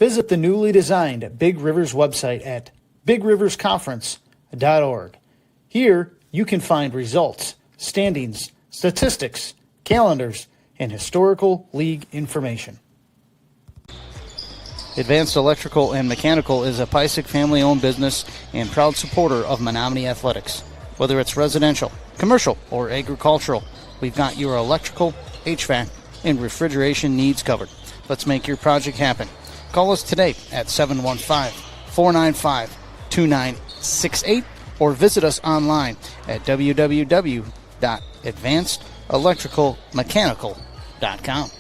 Visit the newly designed Big Rivers website at bigriversconference.org. Here, you can find results, standings, statistics, calendars, and historical league information. Advanced Electrical and Mechanical is a Pysyk family-owned business and proud supporter of Menomonie Athletics. Whether it's residential, commercial, or agricultural, we've got your electrical, HVAC, and refrigeration needs covered. Let's make your project happen. Call us today at 715-495-2968 or visit us online at www.advancedelectricalmechanical.com.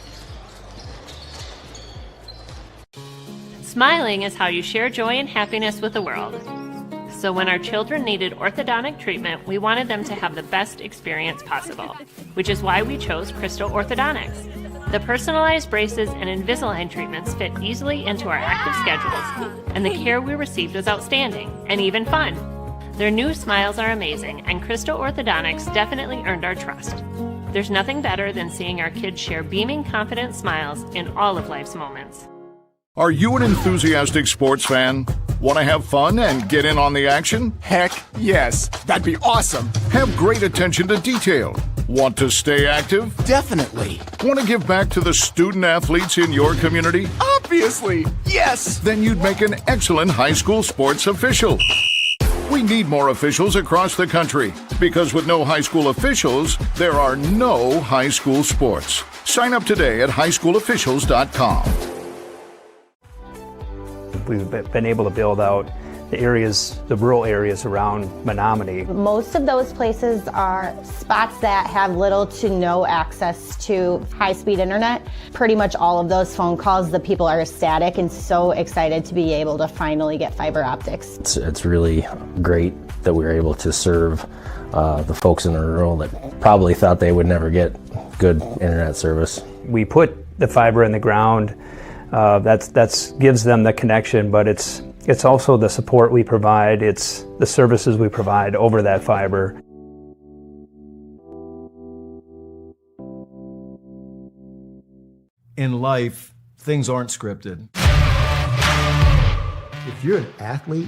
Smiling is how you share joy and happiness with the world. So when our children needed orthodontic treatment, we wanted them to have the best experience possible, which is why we chose Crystal Orthodontics. The personalized braces and Invisalign treatments fit easily into our active schedules, and the care we received was outstanding and even fun. Their new smiles are amazing, and Crystal Orthodontics definitely earned our trust. There's nothing better than seeing our kids share beaming, confident smiles in all of life's moments. Are you an enthusiastic sports fan? Want to have fun and get in on the action? Heck yes, that'd be awesome. Have great attention to detail. Want to stay active? Definitely. Want to give back to the student athletes in your community? Obviously, yes. Then you'd make an excellent high school sports official. We need more officials across the country because with no high school officials, there are no high school sports. Sign up today at highschoolofficials.com. We've been able to build out the areas, the rural areas around Menomonie. Most of those places are spots that have little to no access to high-speed internet. Pretty much all of those phone calls, the people are ecstatic and so excited to be able to finally get fiber optics. It's really great that we were able to serve the folks in the rural that probably thought they would never get good internet service. We put the fiber in the ground. That's gives them the connection, but it's also the support we provide, it's the services we provide over that fiber. In life, things aren't scripted. If you're an athlete,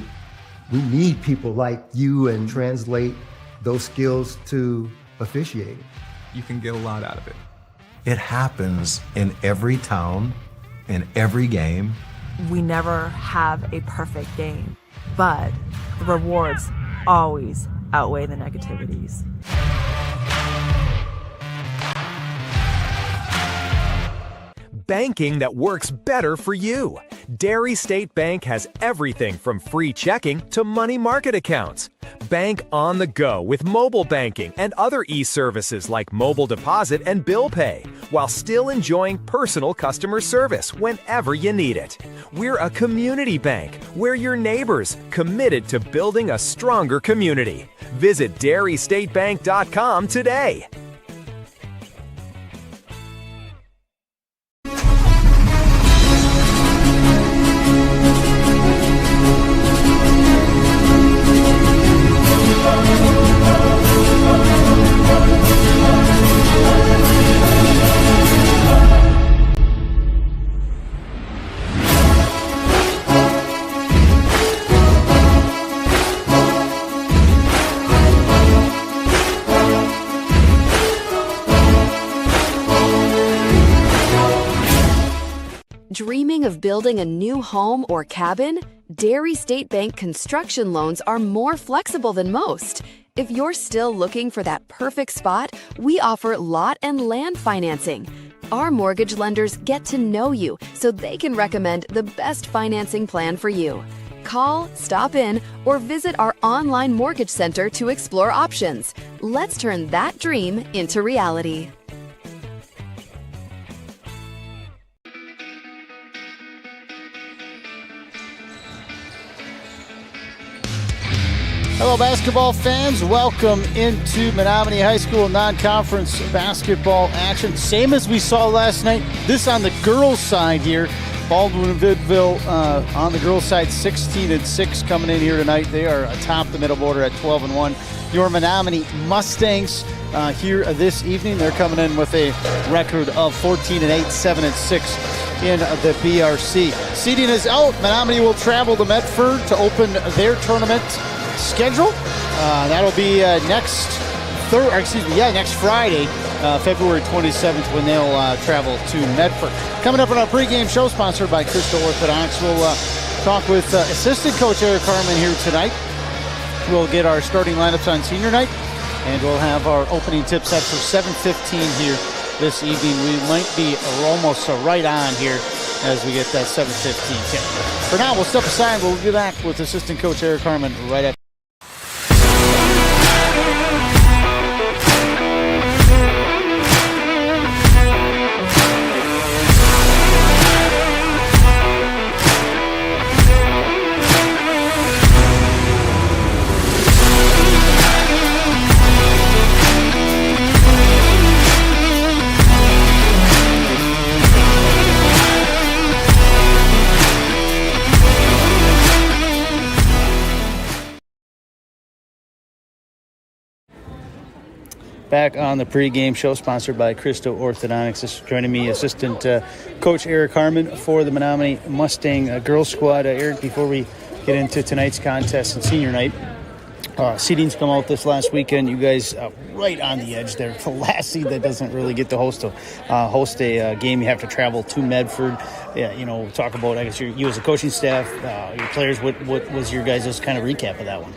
we need people like you and translate those skills to officiating. You can get a lot out of it. It happens in every town, in every game. We never have a perfect game, but the rewards always outweigh the negativities. Banking that works better for you. Dairy State Bank has everything from free checking to money market accounts. Bank on the go with mobile banking and other e-services like mobile deposit and bill pay, while still enjoying personal customer service whenever you need it. We're a community bank. We're your neighbors, committed to building a stronger community. Visit dairystatebank.com today. Dreaming of building a new home or cabin? Dairy State Bank construction loans are more flexible than most. If you're still looking for that perfect spot, we offer lot and land financing. Our mortgage lenders get to know you so they can recommend the best financing plan for you. Call, stop in, or visit our online mortgage center to explore options. Let's turn that dream into reality. Hello, basketball fans. Welcome into Menomonie High School non-conference basketball action. Same as we saw last night. This on the girls' side here. Baldwin-Woodville on the girls' side, 16-6 coming in here tonight. They are atop the middle border at 12-1. Your Menomonie Mustangs here this evening. They're coming in with a record of 14-8, 7-6 in the BRC. Seeding is out. Menomonie will travel to Medford to open their tournament schedule. That'll be next Friday, February 27th, when they'll travel to Medford. Coming up on our pregame show, sponsored by Crystal Orthodox, we'll talk with assistant coach Eric Harmon here tonight. We'll get our starting lineups on senior night, and we'll have our opening tip set for 7:15 here this evening. We might be almost right on here as we get that 7:15 tip. For now, we'll step aside. We'll be back with assistant coach Eric Harmon right after. Back on the pregame show, sponsored by Crystal Orthodontics. Joining me, assistant coach Eric Harmon for the Menomonie Mustang girls squad. Eric, before we get into tonight's contest and senior night, seedings come out this last weekend. You guys right on the edge there. The last seed that doesn't really get to host a game. You have to travel to Medford. Yeah, talk about, I guess, you as a coaching staff, your players. What was your guys' kind of recap of that one?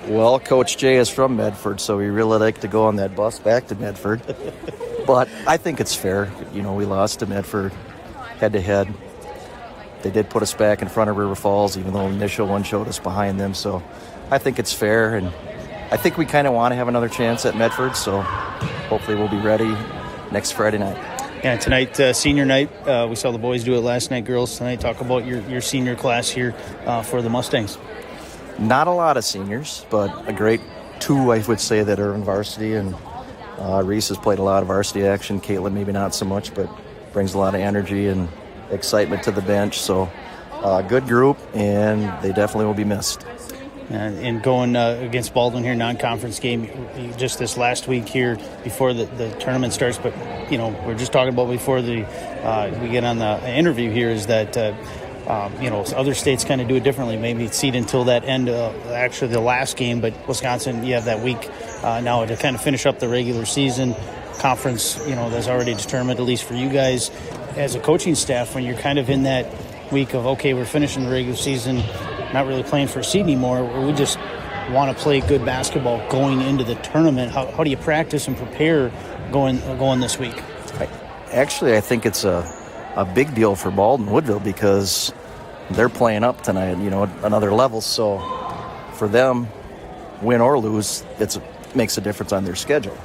Well, Coach Jay is from Medford, so we really like to go on that bus back to Medford. But I think it's fair. We lost to Medford head-to-head. They did put us back in front of River Falls, even though the initial one showed us behind them. So I think it's fair, and I think we kind of want to have another chance at Medford, so hopefully we'll be ready next Friday night. Yeah, tonight, senior night. We saw the boys do it last night, girls tonight. Talk about your senior class here for the Mustangs. Not a lot of seniors, but a great two, I would say, that are in varsity. And Reese has played a lot of varsity action. Caitlin maybe not so much, but brings a lot of energy and excitement to the bench. So good group, and they definitely will be missed. And going against Baldwin here, non-conference game just this last week here before the tournament starts. But, we're just talking about before we get on the interview here is that other states kind of do it differently. Maybe seed until that end, actually the last game, but Wisconsin, you have that week now to kind of finish up the regular season. Conference, that's already determined, at least for you guys as a coaching staff, when you're kind of in that week of, okay, we're finishing the regular season, not really playing for a seed anymore, or we just want to play good basketball going into the tournament. How do you practice and prepare going this week? Actually, I think it's a big deal for Baldwin-Woodville because they're playing up tonight, another level. So for them, win or lose, it makes a difference on their schedule.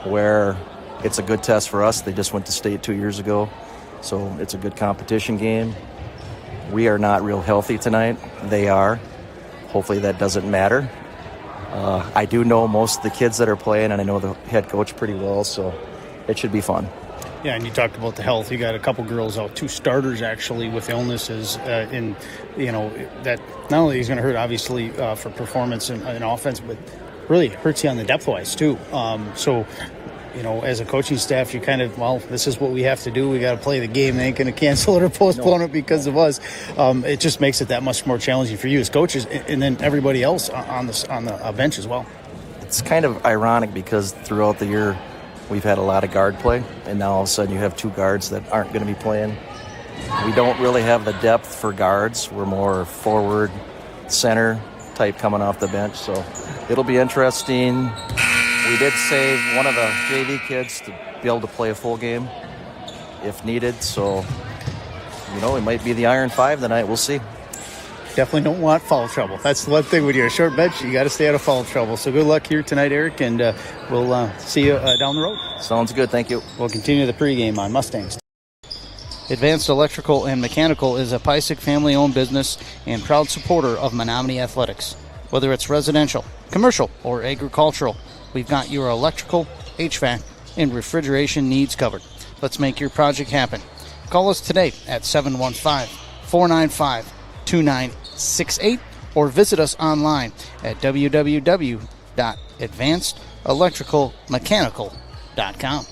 Where it's a good test for us. They just went to state 2 years ago, so it's a good competition game. We are not real healthy tonight. They are. Hopefully that doesn't matter. I do know most of the kids that are playing, and I know the head coach pretty well, so it should be fun. Yeah, and you talked about the health. You got a couple girls out, 2 starters actually with illnesses, that not only is going to hurt obviously for performance and offense, but really hurts you on the depth-wise too. As a coaching staff, you kind of, this is what we have to do. We got to play the game. They ain't going to cancel it or postpone it because of us. It just makes it that much more challenging for you as coaches, and then everybody else on the bench as well. It's kind of ironic because throughout the year, we've had a lot of guard play, and now all of a sudden you have 2 guards that aren't going to be playing. We don't really have the depth for guards. We're more forward, center type coming off the bench, so it'll be interesting. We did save one of the JV kids to be able to play a full game if needed, so, it might be the Iron 5 tonight. We'll see. Definitely don't want foul trouble. That's the one thing when you're a short bench, you got to stay out of foul trouble. So good luck here tonight, Eric, and we'll see you down the road. Sounds good. Thank you. We'll continue the pregame on Mustangs. Advanced Electrical and Mechanical is a Pysick family-owned business and proud supporter of Menomonie Athletics. Whether it's residential, commercial, or agricultural, we've got your electrical, HVAC, and refrigeration needs covered. Let's make your project happen. Call us today at 715-495-2968 or visit us online at www.advancedelectricalmechanical.com.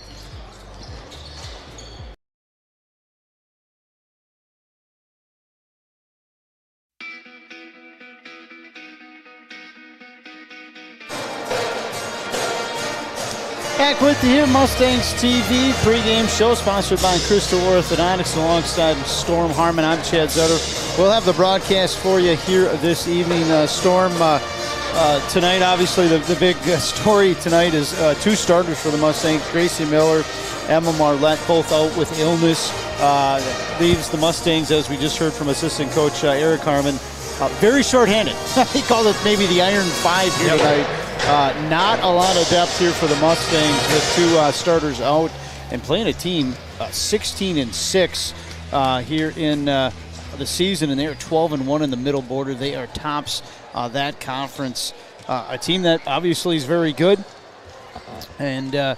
Back with you here, Mustangs TV pregame show sponsored by Crystal Orthodontics alongside Storm Harmon. I'm Chad Zutter. We'll have the broadcast for you here this evening. Storm, tonight, obviously, the big story tonight is two starters for the Mustangs, Gracie Miller, Emma Marlette, both out with illness. Leaves the Mustangs, as we just heard from assistant coach Eric Harmon, very shorthanded. He called it maybe the Iron Five here tonight. Not a lot of depth here for the Mustangs with two starters out and playing a team 16-6 here in the season, and they are 12-1 in the middle border. They are tops that conference. A team that obviously is very good, and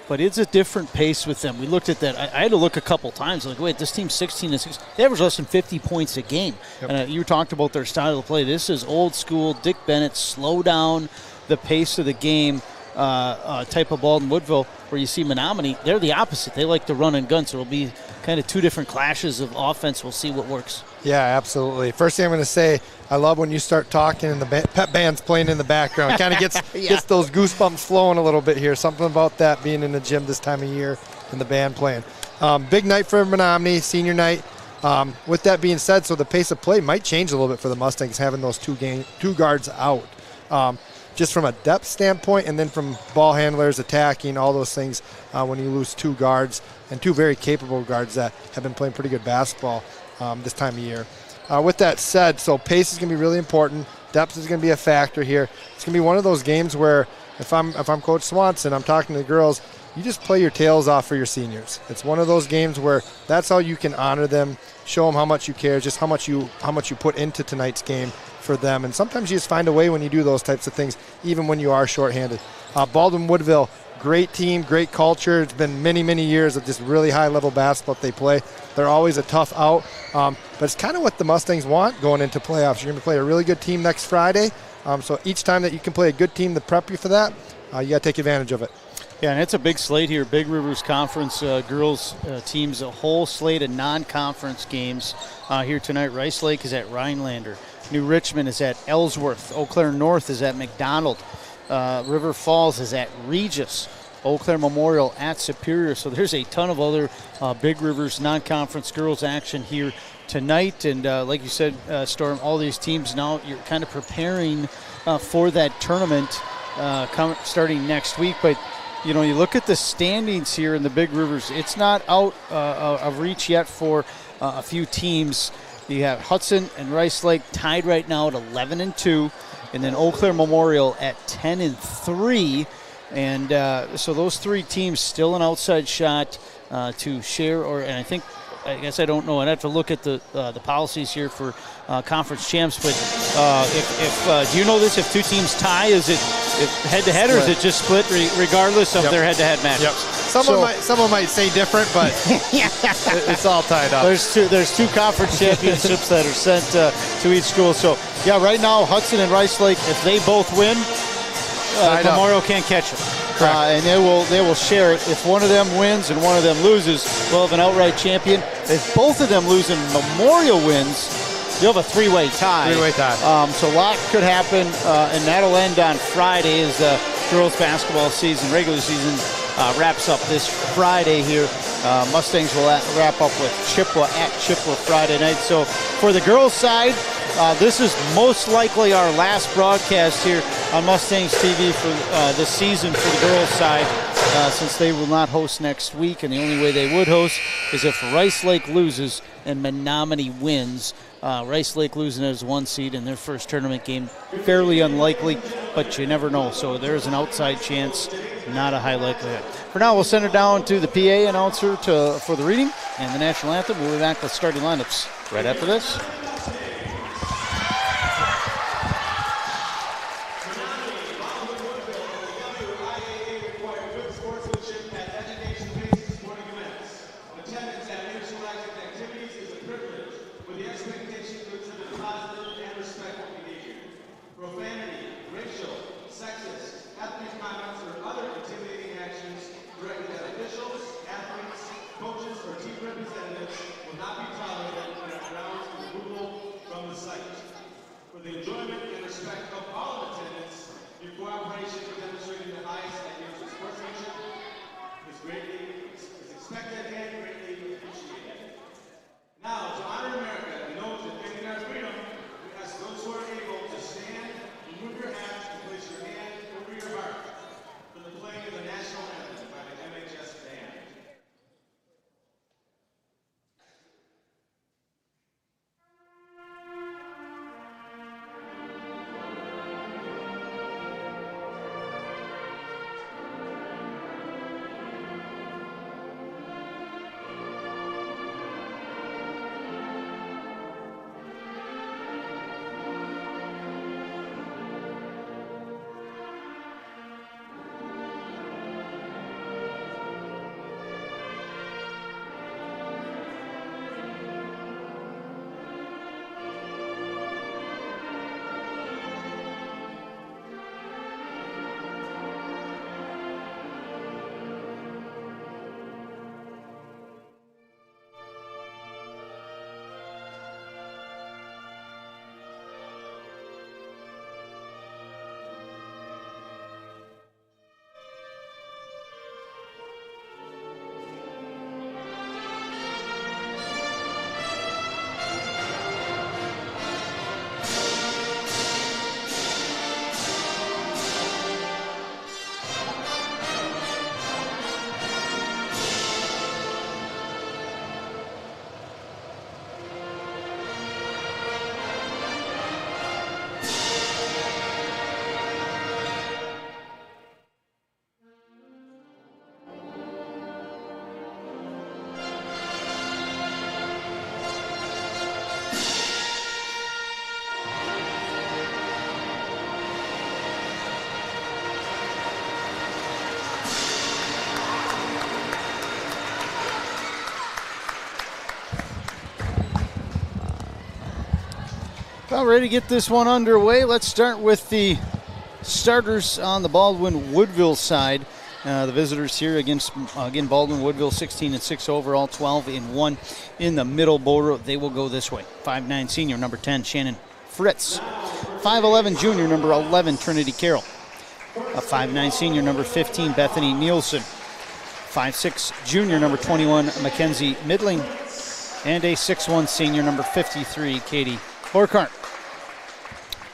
but it's a different pace with them. We looked at that. I had to look a couple times. Like, wait, this team's 16-6. They average less than 50 points a game. Yep. And you talked about their style of play. This is old school. Dick Bennett, slow down the pace of the game type of Baldwin-Woodville, where you see Menomonie. They're the opposite. They like to run and gun, so it'll be kind of two different clashes of offense. We'll see what works. Yeah, absolutely. First thing I'm going to say, I love when you start talking and the pep band's playing in the background. It kind of gets those goosebumps flowing a little bit here. Something about that being in the gym this time of year and the band playing. Big night for Menomonie, senior night. With that being said, so the pace of play might change a little bit for the Mustangs having those two guards out. Just from a depth standpoint, and then from ball handlers, attacking, all those things, when you lose two guards and two very capable guards that have been playing pretty good basketball this time of year. With that said, so pace is going to be really important. Depth is going to be a factor here. It's going to be one of those games where if I'm Coach Swanson, I'm talking to the girls, you just play your tails off for your seniors. It's one of those games where that's how you can honor them, show them how much you care, just how much you put into tonight's game for them. And sometimes you just find a way when you do those types of things, even when you are shorthanded. Baldwin-Woodville, great team, great culture. It's been many, many years of just really high-level basketball they play. They're always a tough out, but it's kind of what the Mustangs want going into playoffs. You're going to play a really good team next Friday, so each time that you can play a good team to prep you for that, you got to take advantage of it. Yeah, and it's a big slate here. Big Rivers Conference girls teams, a whole slate of non-conference games here tonight. Rice Lake is at Rhinelander. New Richmond is at Ellsworth. Eau Claire North is at McDonald. River Falls is at Regis. Eau Claire Memorial at Superior. So there's a ton of other Big Rivers non-conference girls action here tonight. And like you said, Storm, all these teams now, you're kind of preparing for that tournament starting next week. But you know, you look at the standings here in the Big Rivers, it's not out of reach yet for a few teams. You have Hudson and Rice Lake tied right now at 11-2, and then Eau Claire Memorial at 10-3. And so those three teams still an outside shot to share, and I guess I don't know. I'd have to look at the policies here for conference champs. But if do you know this? If two teams tie, is it head-to-head, or is it just split regardless of their head-to-head matches? Yep. Someone might say different, but it's all tied up. There's two conference championships that are sent to each school. So yeah, right now Hudson and Rice Lake, if they both win, Memorial can't catch them. And they will share it. If one of them wins and one of them loses, we'll have an outright champion. If both of them lose and Memorial wins, you'll have a three-way tie. So a lot could happen, and that'll end on Friday as the girls' basketball season, regular season, wraps up this Friday here. Mustangs will wrap up with Chippewa at Chippewa Friday night. So for the girls' side, this is most likely our last broadcast here on Mustangs TV for this season for the girls' side, since they will not host next week, and the only way they would host is if Rice Lake loses and Menomonie wins. Rice Lake losing as one seed in their first tournament game, fairly unlikely, but you never know. So there's an outside chance, not a high likelihood. For now, we'll send it down to the PA announcer for the reading and the national anthem. We'll be back with starting lineups right after this. Coaches or team representatives will not be tolerated on our grounds in the Woodville Well, ready to get this one underway. Let's start with the starters on the Baldwin-Woodville side. The visitors here against, again, Baldwin-Woodville, 16-6 overall, 12-1 in the middle border. They will go this way. 5'9" senior, number 10, Shannon Fritz. 5'11" junior, number 11, Trinity Carroll. A 5'9" senior, number 15, Bethany Nielsen. 5'6" junior, number 21, Mackenzie Midling. And a 6'1" senior, number 53, Katie Borkart.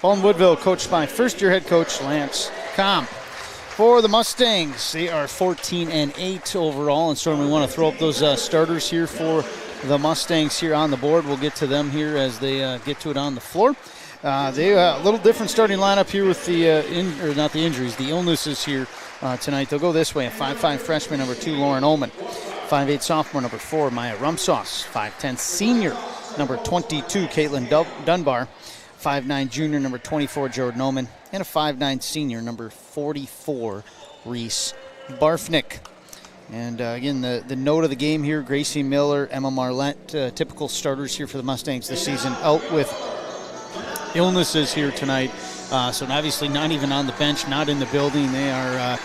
Baldwin-Woodville coached by first-year head coach Lance Comm. For the Mustangs, they are 14-8 overall. And Storm, we want to throw up those starters here for the Mustangs here on the board. We'll get to them here as they get to it on the floor. They a little different starting lineup here with the the illnesses here tonight. They'll go this way: a 5'5" freshman, number 2, Lauren Ullman; 5'8" sophomore, number 4, Maya Rumsauce; 5'10" senior, number 22, Caitlin Dunbar; 5'9" junior, number 24, Jordan Ullman; and a 5'9" senior, number 44, Reese Barfnick. And again, the note of the game here: Gracie Miller, Emma Marlette, typical starters here for the Mustangs this season, out with illnesses here tonight. So obviously not even on the bench, not in the building. They are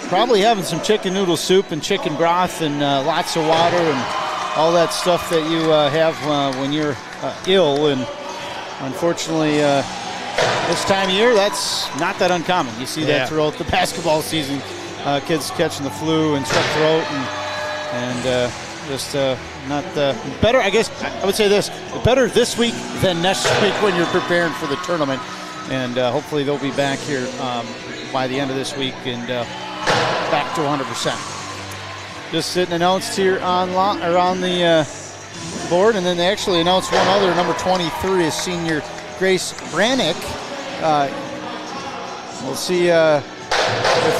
probably having some chicken noodle soup and chicken broth and lots of water and all that stuff that you have when you're ill. And unfortunately, this time of year, that's not that uncommon. You see that throughout the basketball season. Kids catching the flu and strep throat and just not better. I guess I would say this: better this week than next week when you're preparing for the tournament. And hopefully they'll be back here by the end of this week and back to 100%. Just sitting announced here on the board, and then they actually announced one other. Number 23 is senior Grace Brannick. We'll see if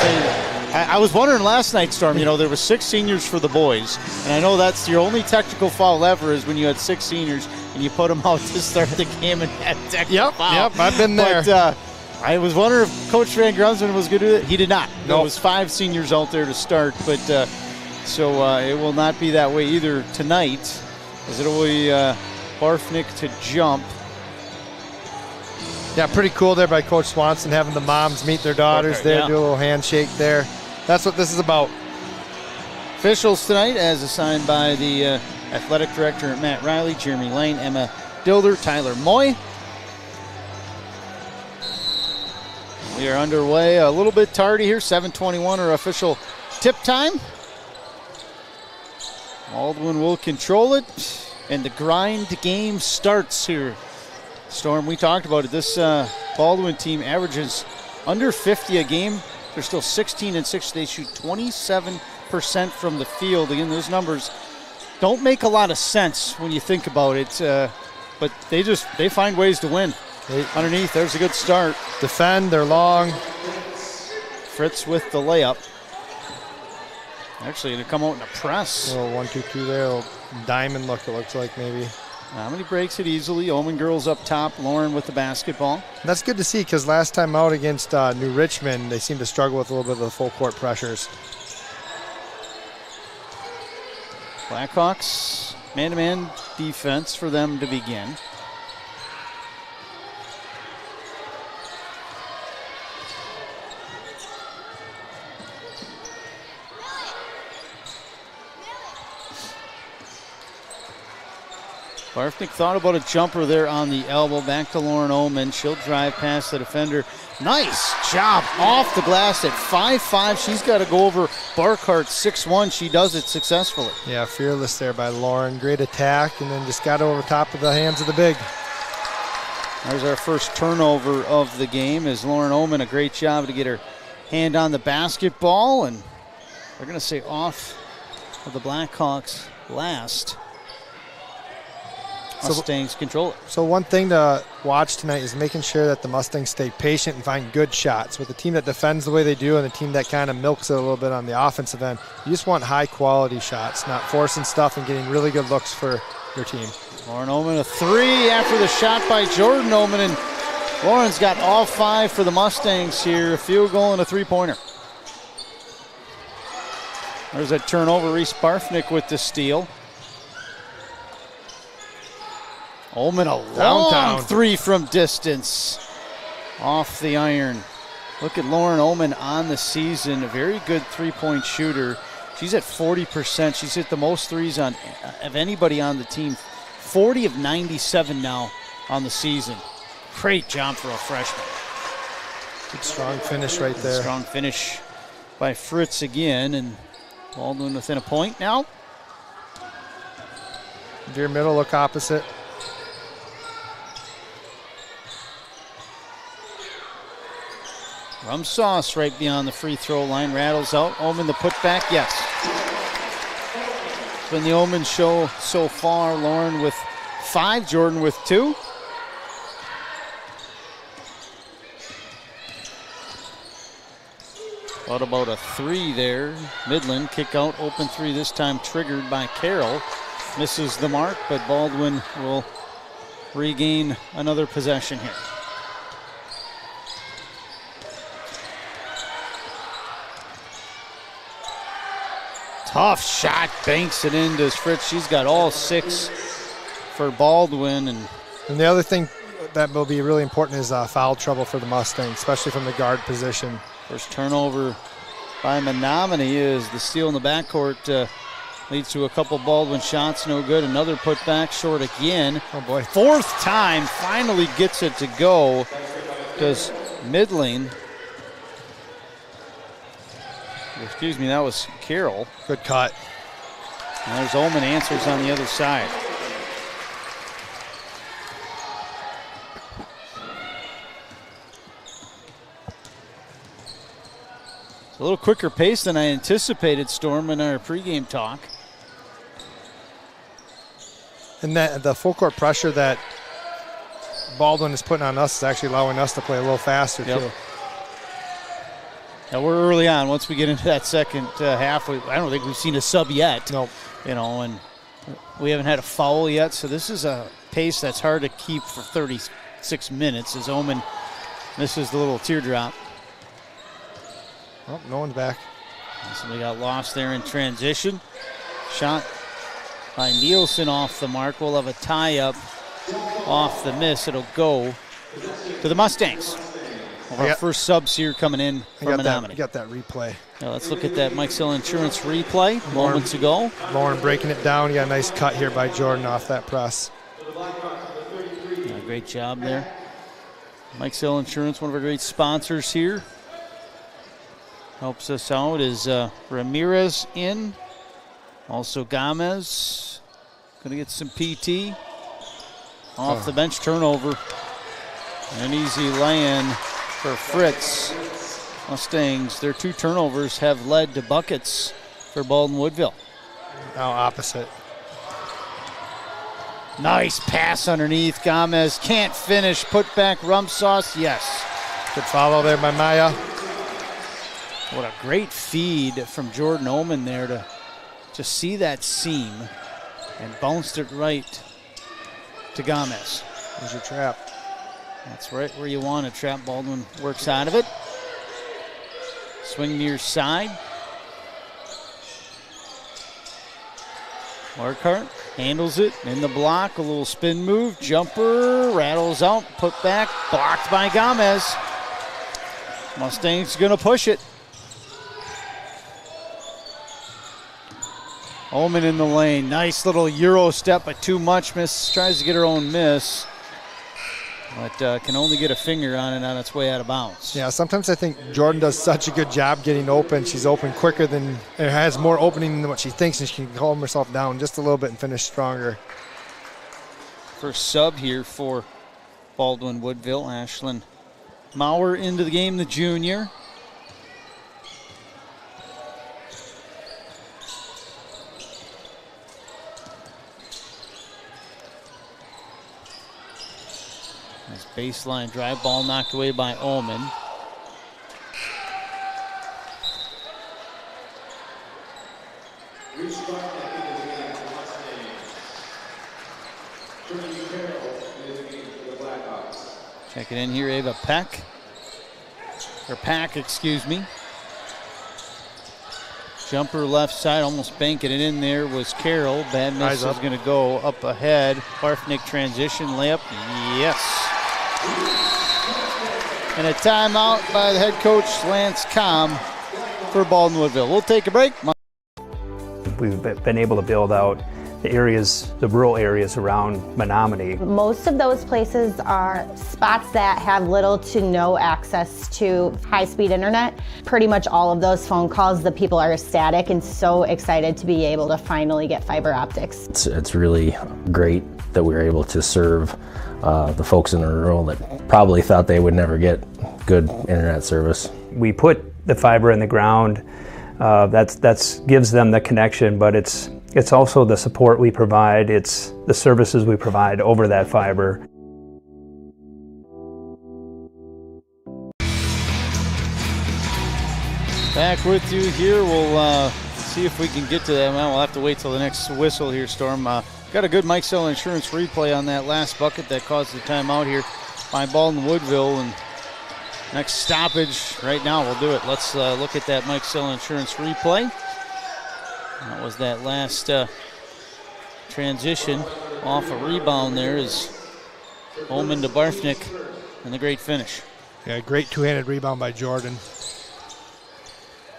they. I was wondering last night, Storm, there were 6 seniors for the boys, and I know that's your only technical foul ever is when you had 6 seniors and you put them out to start the game and had technical foul. Yep, I've been there. But I was wondering if Coach Van Grunsven was going to do it. He did not. Nope. There was 5 seniors out there to start, but so it will not be that way either tonight, as it'll be Barfnick to jump. Yeah, pretty cool there by Coach Swanson, having the moms meet their daughters there, do a little handshake there. That's what this is about. Officials tonight, as assigned by the athletic director Matt Riley, Jeremy Lane, Emma Dilder, Tyler Moy. We are underway a little bit tardy here, 7:21 our official tip time. Baldwin will control it, and the grind game starts here. Storm, we talked about it. This Baldwin team averages under 50 a game. They're still 16-6. They shoot 27% from the field. Again, those numbers don't make a lot of sense when you think about it, but they find ways to win. Underneath, there's a good start. Defend, they're long. Fritz with the layup. Actually, going to come out in a press. A little 1-2-2 there, a little diamond look, it looks like maybe. How many breaks it easily? Omen girls up top. Lauren with the basketball. That's good to see because last time out against New Richmond, they seemed to struggle with a little bit of the full court pressures. Blackhawks, man-to-man defense for them to begin. Barfnick thought about a jumper there on the elbow. Back to Lauren Ullman. She'll drive past the defender. Nice job off the glass at 5'5". She's got to go over Barkart 6'1". She does it successfully. Yeah, fearless there by Lauren. Great attack, and then just got over top of the hands of the big. There's our first turnover of the game as Lauren Ullman, a great job to get her hand on the basketball. And they're going to say off of the Blackhawks last. Mustangs control it. So one thing to watch tonight is making sure that the Mustangs stay patient and find good shots. With a team that defends the way they do and a team that kind of milks it a little bit on the offensive end, you just want high-quality shots, not forcing stuff and getting really good looks for your team. Lauren Ullman, a 3 after the shot by Jordan Ullman, and Lauren's got all 5 for the Mustangs here, a field goal and a 3-pointer. There's a turnover. Reese Barfnick with the steal. Ullman a long three from distance. Off the iron. Look at Lauren Ullman on the season. A very good three-point shooter. She's at 40%. She's hit the most threes of anybody on the team. 40 of 97 now on the season. Great job for a freshman. Good strong finish right there. Strong finish by Fritz again, and Baldwin within a point now. Veer middle, look opposite. Rum Sauce right beyond the free throw line, rattles out. Ullman the putback, yes. It's been the Ullman show so far. Lauren with 5, Jordan with 2. What about a 3 there? Midland kick out, open 3 this time triggered by Carroll. Misses the mark, but Baldwin will regain another possession here. Tough shot, banks it in, does Fritz. She's got all 6 for Baldwin. And the other thing that will be really important is foul trouble for the Mustangs, especially from the guard position. First turnover by Menomonie is the steal in the backcourt. Leads to a couple Baldwin shots, no good. Another putback, short again. Oh boy. 4th time, finally gets it to go. Does Midling. Excuse me, that was Carroll. Good cut. And there's Ullman answers on the other side. It's a little quicker pace than I anticipated, Storm, in our pregame talk. And that the full court pressure that Baldwin is putting on us is actually allowing us to play a little faster too. Now we're early on. Once we get into that second half, I don't think we've seen a sub yet. Nope. You know, and we haven't had a foul yet, so this is a pace that's hard to keep for 36 minutes as Ullman misses the little teardrop. Oh, no one's back. Somebody got lost there in transition. Shot by Nielsen off the mark. We'll have a tie-up off the miss. It'll go to the Mustangs. Our first subs here coming in from Menomonie. You got that replay. Now let's look at that Mike Sill Insurance replay moments ago. Lauren breaking it down. You got a nice cut here by Jordan off that press. Yeah, great job there. Mike Sill Insurance, one of our great sponsors here. Helps us out is Ramirez in. Also Gomez. Going to get some PT. Off the bench turnover. An easy lay-in for Fritz. Mustangs, their 2 turnovers have led to buckets for Baldwin-Woodville. Now opposite. Nice pass underneath. Gomez can't finish. Put back. Rum Sauce, yes. Good follow there by Maya. What a great feed from Jordan Ullman there to just see that seam and bounced it right to Gomez. There's your trap. That's right where you want to trap. Baldwin works out of it. Swing near side. Markhart handles it in the block. A little spin move. Jumper. Rattles out. Put back. Blocked by Gomez. Mustangs going to push it. Ullman in the lane. Nice little Euro step, but too much. Miss. Tries to get her own miss. But can only get a finger on it on its way out of bounds. Yeah, sometimes I think Jordan does such a good job getting open. She's open quicker than, it has more opening than what she thinks, and she can calm herself down just a little bit and finish stronger. First sub here for Baldwin-Woodville. Ashlyn Maurer into the game, the junior. Nice baseline drive, ball knocked away by Ullman. Check it in here, Ava Pack, excuse me. Jumper left side, almost banking it in there was Carroll. Bad miss is going to go up ahead. Barfnick transition layup. Yes. And a timeout by the head coach, Lance Comm, for Baldwin-Woodville. We'll take a break. We've been able to build out the areas, the rural areas around Menomonie. Most of those places are spots that have little to no access to high-speed internet. Pretty much all of those phone calls, the people are ecstatic and so excited to be able to finally get fiber optics. It's really great that we were able to serve the folks in the rural that probably thought they would never get good internet service. We put the fiber in the ground. That's gives them the connection, but it's also the support we provide. It's the services we provide over that fiber. Back with you here. We'll see if we can get to that. Well, we'll have to wait till the next whistle here, Storm. Got a good Mike Sell Insurance replay on that last bucket that caused the timeout here by Baldwin-Woodville. And next stoppage right now, we'll do it. Let's look at that Mike Sell Insurance replay. That was that last transition off a rebound there is Omen to Barfnick and the great finish. Yeah, great two-handed rebound by Jordan.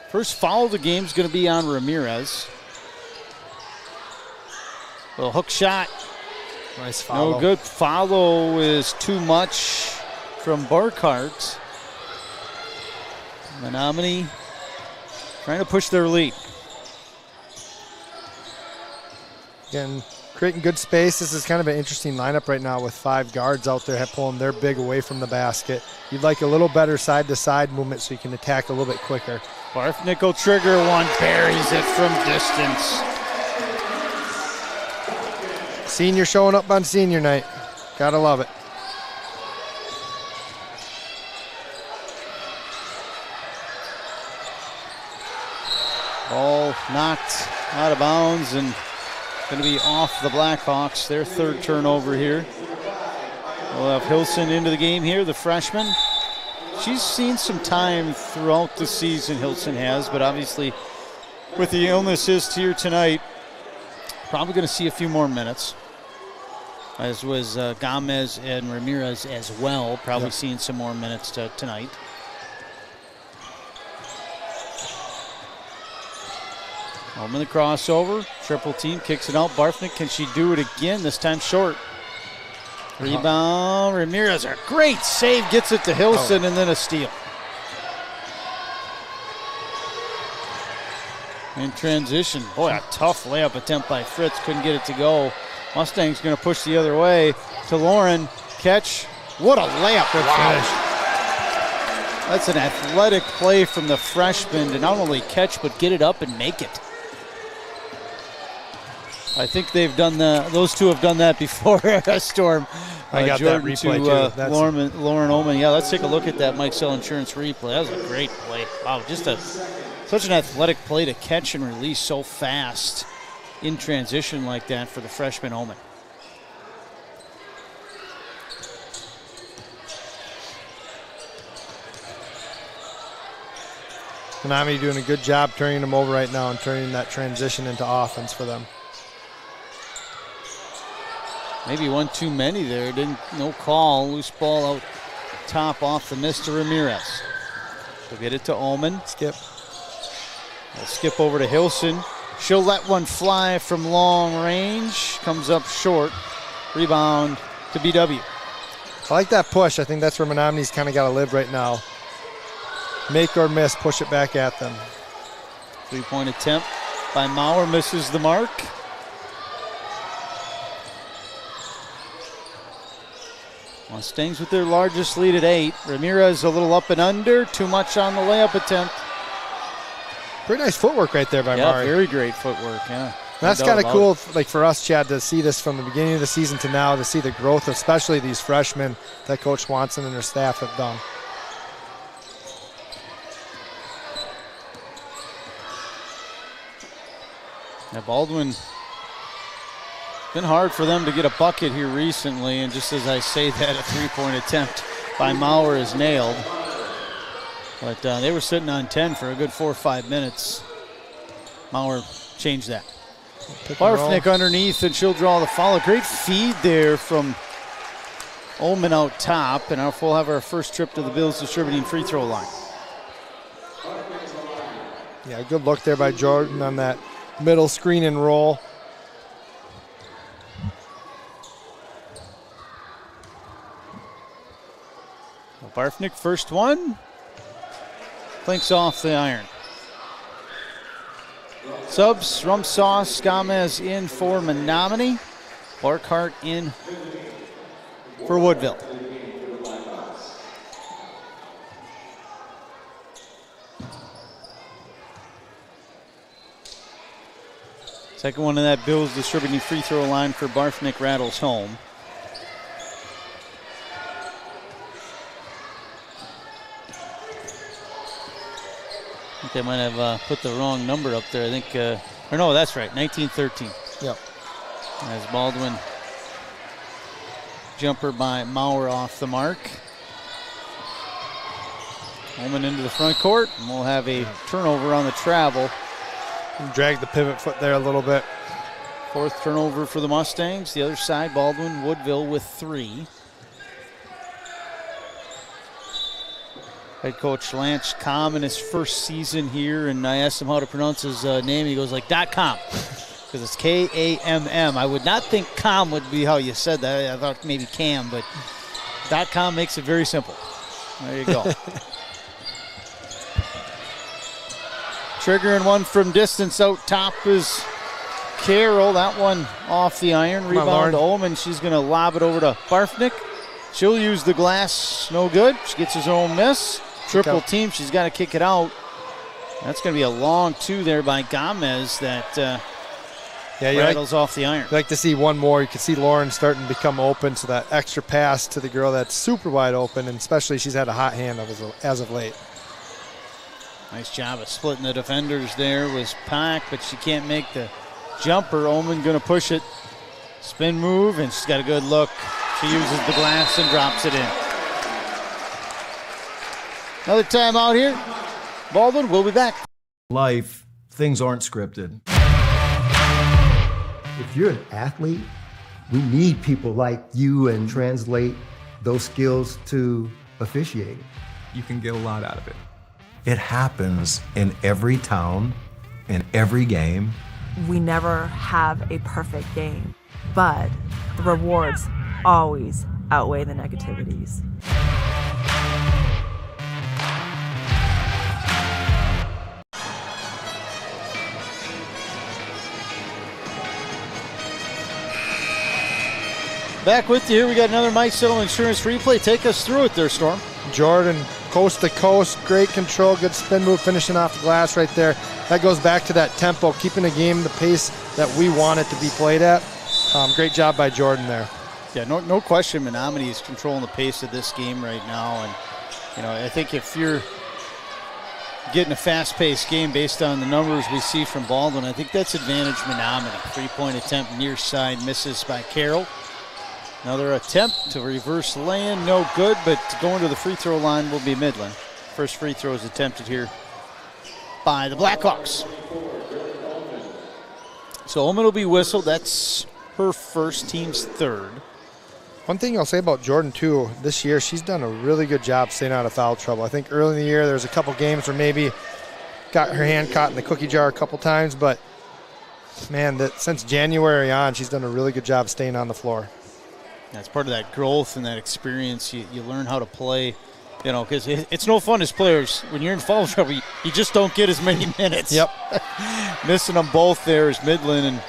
First foul of the game is going to be on Ramirez. Little hook shot. Nice follow. No good. Follow is too much from Burkhart. Menomonie trying to push their lead. Again, creating good space. This is kind of an interesting lineup right now with 5 guards out there pulling their big away from the basket. You'd like a little better side-to-side movement so you can attack a little bit quicker. Barfnick will trigger one, buries it from distance. Senior showing up on senior night. Gotta love it. Ball knocked out of bounds and going to be off the Blackhawks. Their third turnover here. We'll have Hilson into the game here, the freshman. She's seen some time throughout the season, Hilson has, but obviously with the illnesses here tonight, probably going to see a few more minutes. As was Gomez and Ramirez as well, probably seeing some more minutes tonight. Home in the crossover, triple team, kicks it out. Barfnick, can she do it again? This time short. Rebound, Ramirez, a great save, gets it to Hilson, and then a steal. In transition, boy, a tough layup attempt by Fritz, couldn't get it to go. Mustangs going to push the other way to Lauren, catch, what a layup. Good finish. That's an athletic play from the freshman to not only catch, but get it up and make it. I think they've done those two have done that before. Storm. I got Jordan that replay to, too. Lauren Oman. Yeah, let's take a look at that Mike Sell Insurance replay. That was a great play. Wow, just such an athletic play to catch and release so fast in transition like that for the freshman Oman. Menomonie doing a good job turning them over right now and turning that transition into offense for them. Maybe one too many there. No call. Loose ball out top off the miss to Ramirez. She'll get it to Oman. Skip. They'll skip over to Hilson. She'll let one fly from long range. Comes up short. Rebound to BW. I like that push. I think that's where Menomonie's kind of got to live right now. Make or miss, push it back at them. 3-point attempt by Maurer, misses the mark. Mustangs with their largest lead at 8. Ramirez a little up and under, too much on the layup attempt. Pretty nice footwork right there by Maurer. Yeah, very great footwork, yeah. That's kind of cool, like for us, Chad, to see this from the beginning of the season to now, to see the growth, especially these freshmen that Coach Swanson and her staff have done. Now Baldwin, been hard for them to get a bucket here recently, and just as I say that, a 3-point attempt by Maurer is nailed. But they were sitting on 10 for a good 4 or 5 minutes. Maurer changed that. Pick and roll. Barfnick underneath, and she'll draw the foul. A great feed there from Ullman out top, and we'll have our first trip to the Bills distributing free throw line. Yeah, good look there by Jordan on that middle screen and roll. Barfnick, first one. Clinks off the iron. Subs, Rumsauce, Gomez in for Menomonie. Barkhart in for Woodville. Second one of that Bills distributing free throw line for Barfnick rattles home. I think they might have put the wrong number up there. I think, or no, that's right, 1913. Yep. As Baldwin jumper by Maurer off the mark. Holman into the front court, and we'll have a turnover on the travel. Drag the pivot foot there a little bit. Fourth turnover for the Mustangs. The other side, Baldwin-Woodville with 3. Head coach Lance Kamm in his first season here, and I asked him how to pronounce his name. He goes like .com, because it's K-A-M-M. I would not think Kamm would be how you said that. I thought maybe Cam, but .com makes it very simple. There you go. Triggering one from distance out top is Carroll. That one off the iron. Rebound to Ullman. She's going to lob it over to Barfnick. She'll use the glass. No good. She gets his own miss. Triple team. She's got to kick it out. That's going to be a long 2 there by Gomez that rattles off the iron. You'd like to see one more. You can see Lauren starting to become open, so that extra pass to the girl that's super wide open, and especially she's had a hot hand as of late. Nice job of splitting the defenders there was Pack, but she can't make the jumper. Ullman going to push it. Spin move, and she's got a good look. She uses the glass and drops it in. Another timeout here. Baldwin, we'll be back. Life, things aren't scripted. If you're an athlete, we need people like you and translate those skills to officiating. You can get a lot out of it. It happens in every town, in every game. We never have a perfect game, but the rewards always outweigh the negativities. Back with you here. We got another Mike Settle Insurance replay. Take us through it there, Storm. Jordan, coast to coast, great control, good spin move, finishing off the glass right there. That goes back to that tempo, keeping the game the pace that we want it to be played at. Great job by Jordan there. Yeah, no question Menomonie is controlling the pace of this game right now. And, you know, I think if you're getting a fast-paced game based on the numbers we see from Baldwin, I think that's advantage Menomonie. 3-point attempt near side, misses by Carroll. Another attempt to reverse lay-in, no good, but going to the free throw line will be Midland. First free throw is attempted here by the Blackhawks. So Ullman will be whistled. That's her first, team's third. One thing I'll say about Jordan, too, this year, she's done a really good job staying out of foul trouble. I think early in the year there was a couple games where maybe got her hand caught in the cookie jar a couple times, but, man, since January on, she's done a really good job staying on the floor. That's part of that growth and that experience. You learn how to play, you know, because it's no fun as players. When you're in foul trouble, you just don't get as many minutes. Yep. Missing them both there is Midland, and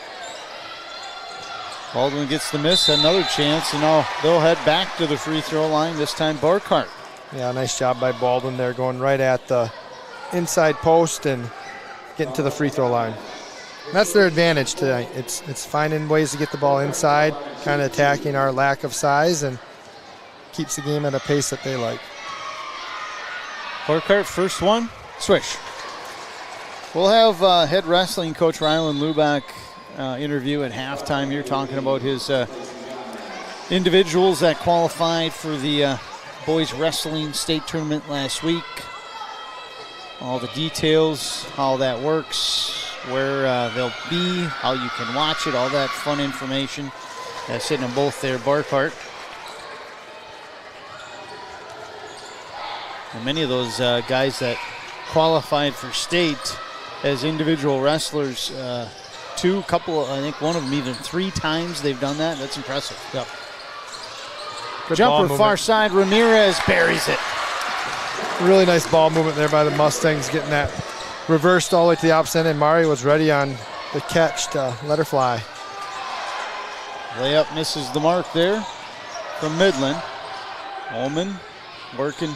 Baldwin gets the miss, another chance, and now they'll head back to the free throw line, this time Barkhart. Yeah, nice job by Baldwin there, going right at the inside post and getting to the free throw line. And that's their advantage tonight. It's finding ways to get the ball inside, kind of attacking our lack of size, and keeps the game at a pace that they like. Barkhart, first one, swish. We'll have head wrestling coach Rylan Luback interview at halftime here, talking about his individuals that qualified for the boys wrestling state tournament last week. All the details, how that works. where they'll be, how you can watch it, all that fun information. Sitting them both there, Barkart. And many of those guys that qualified for state as individual wrestlers, I think one of them even 3 times they've done that. That's impressive. Yep. Jumper far side, Ramirez buries it. Really nice ball movement there by the Mustangs, getting that reversed all the way to the opposite end, and Mari was ready on the catch to let her fly. Layup misses the mark there from Midland. Ullman working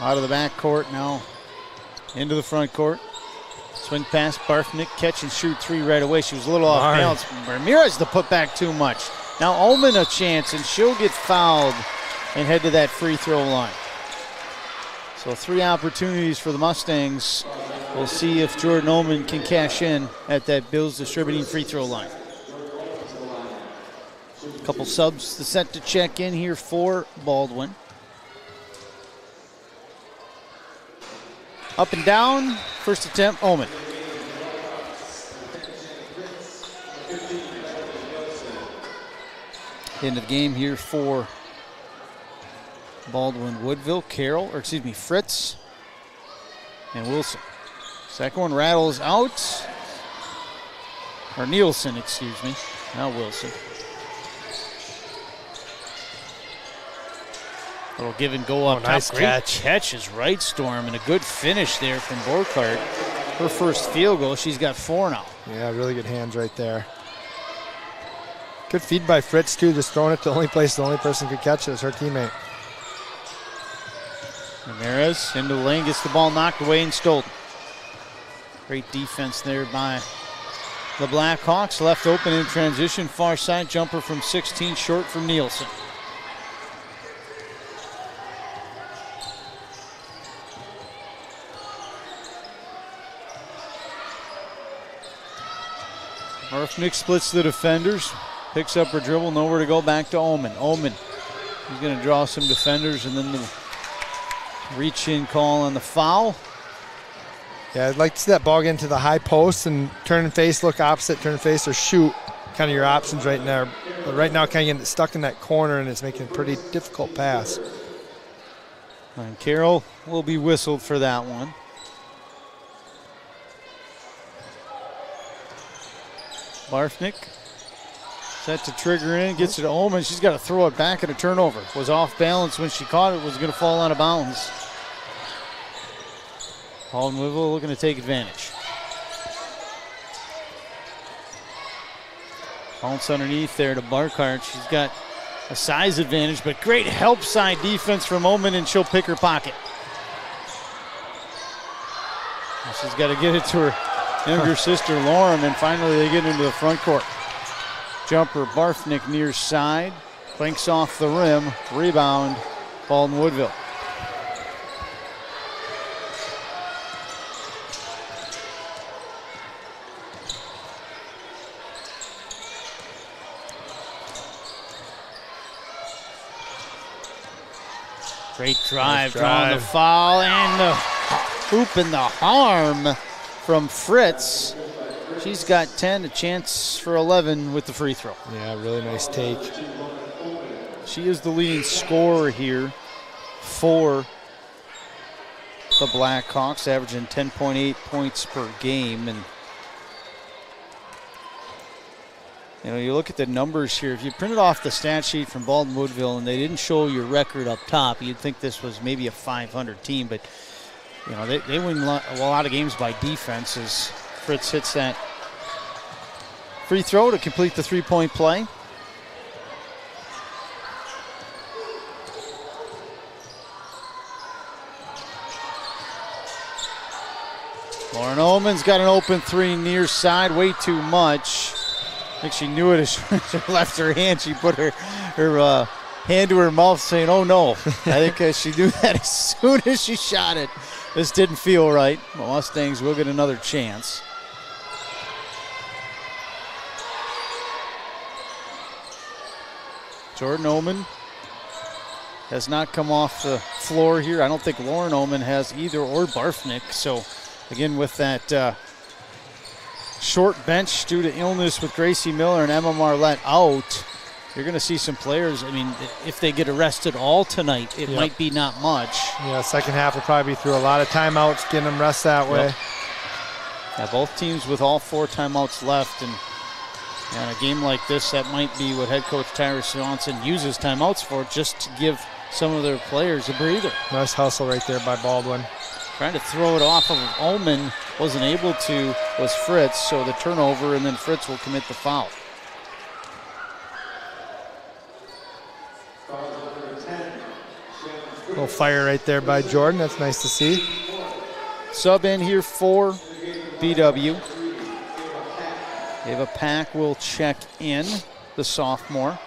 out of the back court now into the front court. Swing pass, Barfnick, catch and shoot 3 right away. She was a little off balance. Ramirez to put back too much. Now Ullman a chance, and she'll get fouled and head to that free throw line. So 3 opportunities for the Mustangs. We'll see if Jordan Ullman can cash in at that Bills Distributing free throw line. A couple subs set to check in here for Baldwin. Up and down, first attempt, Ullman. End of the game here for Baldwin-Woodville, Fritz and Wilson. Second one rattles out, or Nielsen, excuse me, not Wilson. Little give and go up top. Nice Great catch is right, Storm, and a good finish there from Borkart. Her first field goal, she's got 4 now. Yeah, really good hands right there. Good feed by Fritz too, just throwing it to the only place the only person could catch it is her teammate. Ramirez into the lane, gets the ball knocked away and stolen. Great defense there by the Blackhawks. Left open in transition, far side jumper from 16, short from Nielsen. Barfnick splits the defenders, picks up her dribble, nowhere to go, back to Ullman. Ullman, he's going to draw some defenders, and then the reach-in call on the foul. Yeah, I'd like to see that ball get into the high post and turn and face, look opposite, turn and face, or shoot. Kind of your options right now. But right now, kind of getting stuck in that corner, and it's making a pretty difficult pass. And Carroll will be whistled for that one. Barfnick set to trigger in, gets it to Ullman. She's got to throw it back at a turnover. Was off balance when she caught it, was going to fall out of bounds. Baldwin-Woodville looking to take advantage. Bounce underneath there to Barkart. She's got a size advantage, but great help side defense from Ullman, and she'll pick her pocket. She's got to get it to her younger sister Lauren, and finally they get into the front court. Jumper, Barfnick near side, clinks off the rim, rebound, Baldwin-Woodville. Great drive, drawing the foul, and the hoop and the harm from Fritz. She's got 10, a chance for 11 with the free throw. Yeah, really nice take. She is the leading scorer here for the Blackhawks, averaging 10.8 points per game. And you know, you look at the numbers here. If you printed off the stat sheet from Baldwin-Woodville and they didn't show your record up top, you'd think this was maybe a 500 team. But you know, they win a lot of games by defense as Fritz hits that free throw to complete the three-point play. Lauren Ullman's got an open three near side, way too much. I think she knew it as she left her hand. She put her hand to her mouth saying, oh no. I think she knew that as soon as she shot it. This didn't feel right. The Mustangs will get another chance. Jordan Ullman has not come off the floor here. I don't think Lauren Ullman has either, or Barfnick. So again, with that short bench due to illness with Gracie Miller and Emma Marlette out, you're going to see some players. I mean, if they get arrested all tonight, it might be not much. Yeah, second half will probably be through a lot of timeouts, getting them rest that way. Yeah, both teams with all 4 timeouts left. And in a game like this, that might be what head coach Tyra Swanson uses timeouts for, just to give some of their players a breather. Nice hustle right there by Baldwin. Trying to throw it off of Ullman, wasn't able to, was Fritz. So the turnover, and then Fritz will commit the foul. Little fire right there by Jordan. That's nice to see. Sub in here for BW. Ava Pack will check in, the sophomore.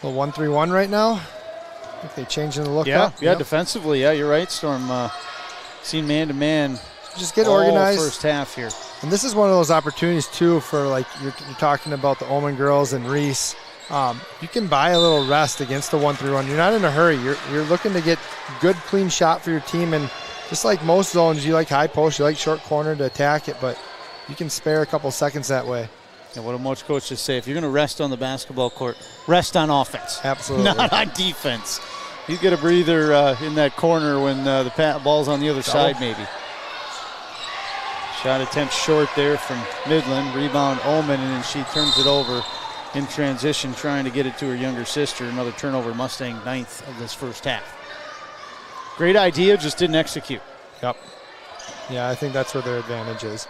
The 1-3-1 right now. I think they changing the look up. Yeah, defensively. Yeah, you're right, Storm. Seen man-to-man. Just get organized. First half here. And this is one of those opportunities, too, for like you're talking about the Ullman girls and Reese. You can buy a little rest against the 1-3-1. You're not in a hurry. You're looking to get good, clean shot for your team. And just like most zones, you like high post, you like short corner to attack it, but you can spare a couple seconds that way. And what do most coaches say? If you're going to rest on the basketball court, rest on offense. Absolutely. Not on defense. You get a breather in that corner when the ball's on the other side, maybe. Shot attempt short there from Midland. Rebound Ullman, and then she turns it over in transition, trying to get it to her younger sister. Another turnover, Mustang 9th of this first half. Great idea, just didn't execute. Yep. Yeah, I think that's where their advantage is.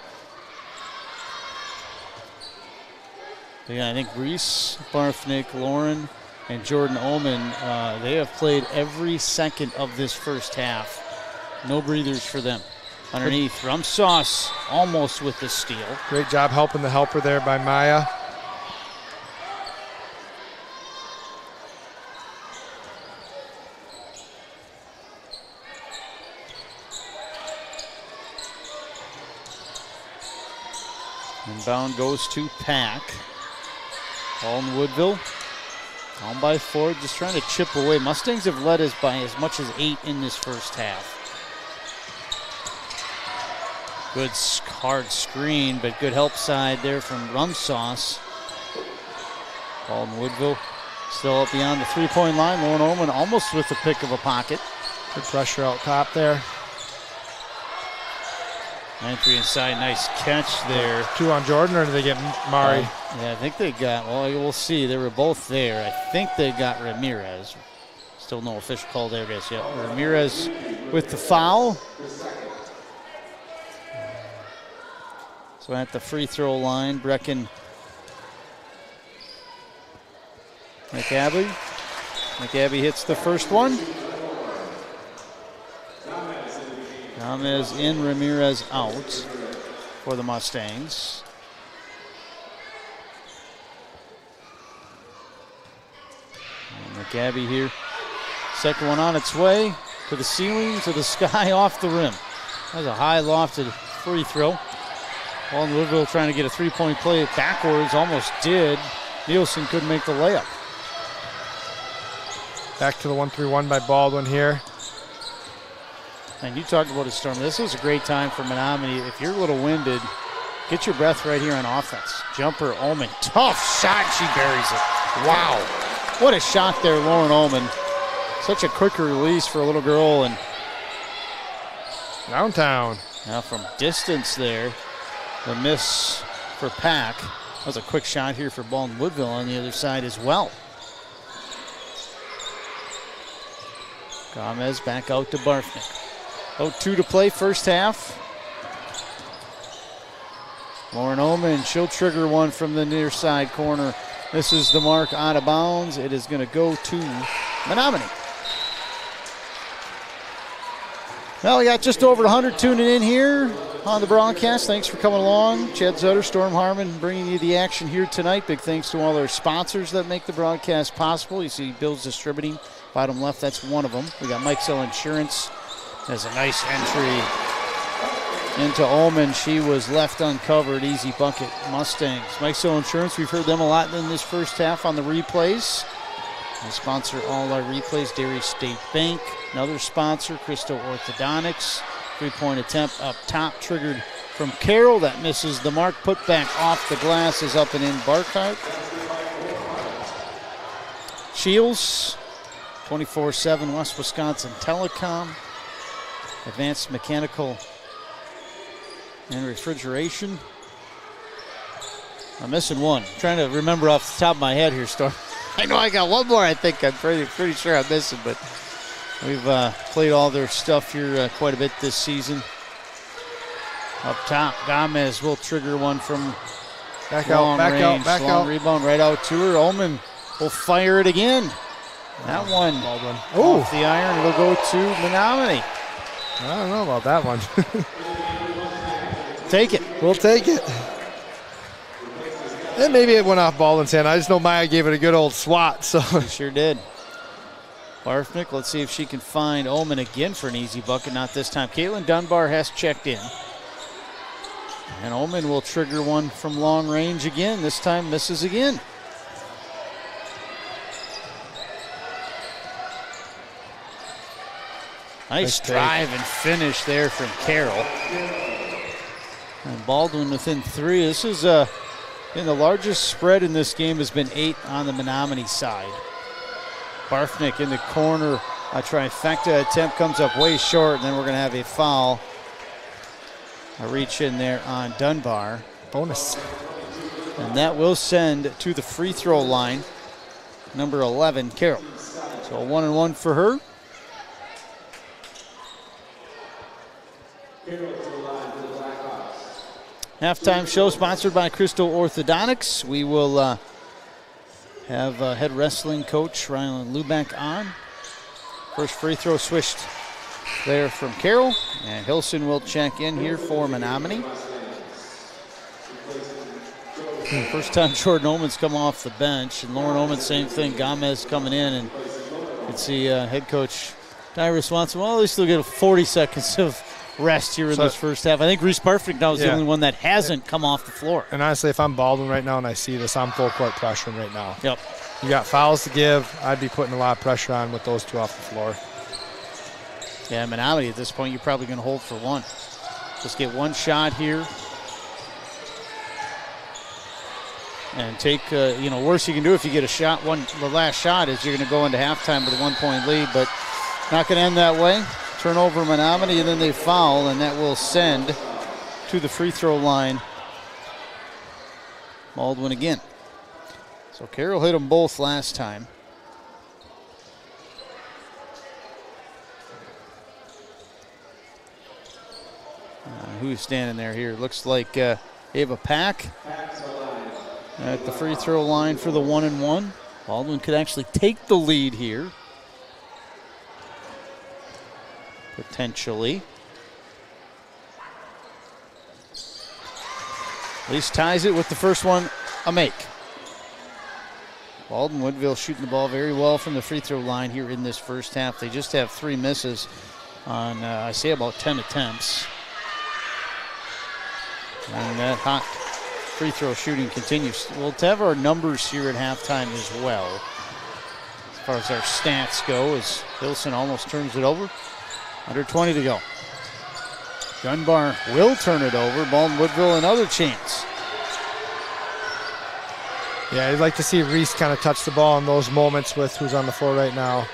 Yeah, I think Reese, Barfnick, Lauren, and Jordan Ullman, they have played every second of this first half. No breathers for them. Underneath, Rumsauce almost with the steal. Great job helping the helper there by Maya. Inbound goes to Pack. Baldwin-Woodville down by 4, just trying to chip away. Mustangs have led us by as much as 8 in this first half. Good hard screen, but good help side there from Rumsauce. Baldwin-Woodville still up beyond the 3-point line. Lauren Ullman almost with the pick of a pocket. Good pressure out top there. Entry inside, nice catch there. 2 on Jordan, or did they get Mari? Yeah, I think they got, well, we'll see. They were both there. I think they got Ramirez. Still no official call there, I guess. Yeah, Ramirez with the foul. So at the free throw line, Brecken McAbby. McAbby hits the first one. Gomez in, Ramirez out for the Mustangs. And McAbby here. Second one on its way to the ceiling, to the sky, off the rim. That was a high lofted free throw. Baldwin-Woodville trying to get a 3-point play backwards, almost did. Nielsen couldn't make the layup. Back to the 1-3-1 by Baldwin here. And you talked about a storm. This was a great time for Menomonie. If you're a little winded, get your breath right here on offense. Jumper, Ullman. Tough shot. She buries it. Wow. What a shot there, Lauren Ullman. Such a quick release for a little girl. And downtown. Now from distance there, the miss for Pack. That was a quick shot here for Baldwin-Woodville on the other side as well. Gomez back out to Barfnick. 0-2 to play, first half. Lauren Ullman, she'll trigger one from the near side corner. This is the mark out of bounds. It is going to go to Menomonie. Well, we got just over 100 tuning in here on the broadcast. Thanks for coming along. Chad Zutter, Storm Harmon bringing you the action here tonight. Big thanks to all our sponsors that make the broadcast possible. You see Bill's Distributing, bottom left, that's one of them. We got Mike Sell Insurance. There's a nice entry into Ullman. She was left uncovered. Easy bucket, Mustangs. Mike Sell Insurance, we've heard them a lot in this first half on the replays. They sponsor all our replays. Dairy State Bank, another sponsor. Crystal Orthodontics, Three-point attempt up top, triggered from Carroll. That misses the mark. Put back off the glass is up and in Barkhart. Shields, 24/7 West Wisconsin Telecom. Advanced Mechanical and Refrigeration. I'm missing one. I'm trying to remember off the top of my head here, Storm. I know I got one more I think I'm pretty sure I'm missing, but we've played all their stuff here quite a bit this season. Up top, Gomez will trigger one from back long out, range. back long out. Rebound right out to her. Ullman will fire it again. That one off the iron. It'll go to Menomonie. I don't know about that one. Take it. We'll take it. And maybe it went off Baldwin's hand. I just know Maya gave it a good old swat. So she sure did. Barfnick, let's see if she can find Ullman again for an easy bucket. Not this time. Caitlin Dunbar has checked in. And Ullman will trigger one from long range again. This time misses again. Nice drive and finish there from Carroll. And Baldwin within 3. This is the largest spread in this game has been 8 on the Menomonie side. Barfnick in the corner. A trifecta attempt comes up way short, and then we're going to have a foul. A reach in there on Dunbar. Bonus. And that will send to the free throw line number 11, Carroll. So 1-1 for her. Halftime show sponsored by Crystal Orthodontics. We will have head wrestling coach Ryan Lubeck on. First free throw swished there from Carroll. And Hilson will check in here for Menomonie. First time Jordan Ullman's come off the bench. And Lauren Ullman, same thing. Gomez coming in. And you can see head coach Tyra Swanson. Well, at least they'll get 40 seconds of rest here in this first half. I think Reese Barfnick now is the only one that hasn't come off the floor. And honestly, if I'm Baldwin right now and I see this, I'm full court pressuring right now. Yep. You got fouls to give. I'd be putting a lot of pressure on with those two off the floor. Yeah, Menomonie at this point, you're probably going to hold for one. Just get one shot here. And take, worst you can do if you get a shot, the last shot is you're going to go into halftime with a 1-point lead, but not going to end that way. Turnover Menomonie, and then they foul, and that will send to the free throw line Baldwin again. So Carroll hit them both last time. Who's standing there here? Looks like Ava Pack at the free throw line for the 1-1. Baldwin could actually take the lead here. Potentially. At least ties it with the first one a make. Baldwin-Woodville shooting the ball very well from the free throw line here in this first half. They just have 3 misses on, I say, about 10 attempts. And that hot free throw shooting continues. We'll have our numbers here at halftime as well. As far as our stats go, as Hilson almost turns it over. Under 20 to go. Dunbar will turn it over. Baldwin-Woodville another chance. Yeah, I'd like to see Reese kind of touch the ball in those moments with who's on the floor right now.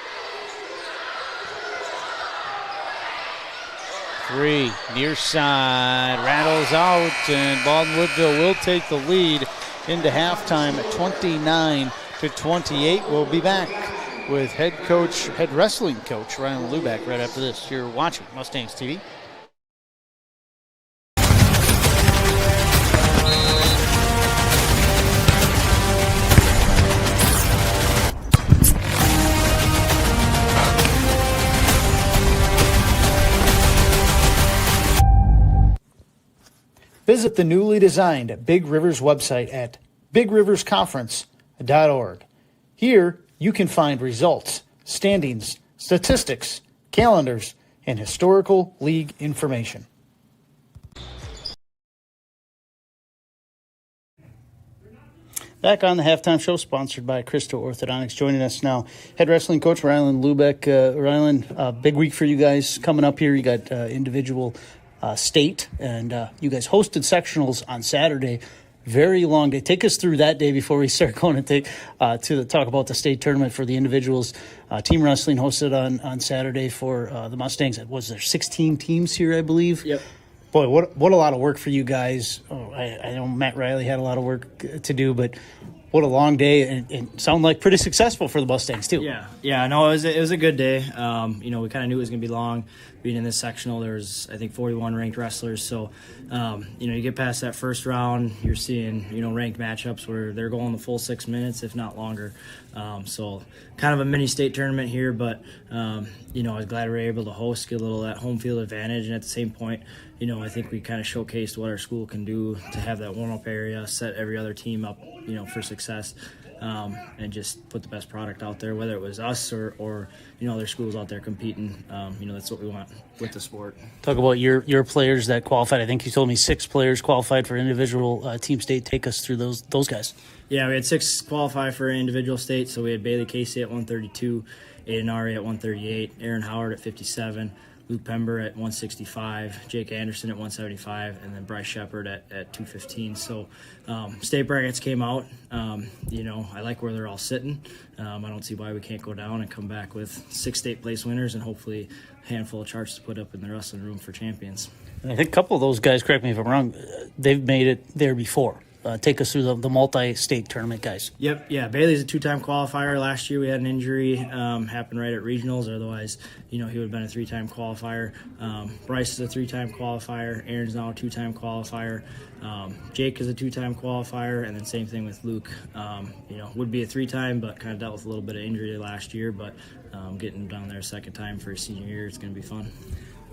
3, near side, rattles out, and Baldwin-Woodville will take the lead into halftime at 29-28. We'll be back with head wrestling coach Ryan Lubeck right after this. You're watching Mustangs TV. Visit the newly designed Big Rivers website at bigriversconference.org. Here, you can find results, standings, statistics, calendars, and historical league information. Back on the halftime show, sponsored by Crystal Orthodontics. Joining us now, head wrestling coach Rylan Lubeck. Rylan, big week for you guys coming up here. You got individual state, and you guys hosted sectionals on Saturday. Very long day. Take us through that day before we start going to talk about the state tournament for the individuals. Team wrestling hosted on Saturday for the Mustangs. Was there 16 teams here, I believe? Yep. Boy, what a lot of work for you guys. I know Matt Riley had a lot of work to do, but what a long day, and sound like pretty successful for the Mustangs too. Yeah. No, it was a good day. We kind of knew it was going to be long. Being in this sectional, there's I think 41 ranked wrestlers. So, you get past that first round, you're seeing ranked matchups where they're going the full 6 minutes, if not longer. So, kind of a mini state tournament here, but I was glad we were able to host, get a little of that home field advantage, and at the same point, I think we kind of showcased what our school can do to have that warm-up area, set every other team up, for success, and just put the best product out there, whether it was us or other schools out there competing. That's what we want with the sport. Talk about your players that qualified. I think you told me 6 players qualified for individual team state. Take us through those guys. Yeah, we had 6 qualify for individual state. So we had Bailey Casey at 132, Aiden Ari at 138, Aaron Howard at 57, Luke Pember at 165, Jake Anderson at 175, and then Bryce Shepard at 215. So state brackets came out. I like where they're all sitting. I don't see why we can't go down and come back with 6 state place winners and hopefully a handful of charts to put up in the wrestling room for champions. And I think a couple of those guys, correct me if I'm wrong, they've made it there before. Take us through the multi-state tournament guys. Yep, yeah. Bailey's a 2-time qualifier. Last year we had an injury happen right at regionals. Otherwise, he would have been a 3-time qualifier. Bryce is a 3-time qualifier. Aaron's now a 2-time qualifier. Jake is a 2-time qualifier, and then same thing with Luke. Would be a 3-time, but kind of dealt with a little bit of injury last year. But getting down there a second time for his senior year, it's going to be fun.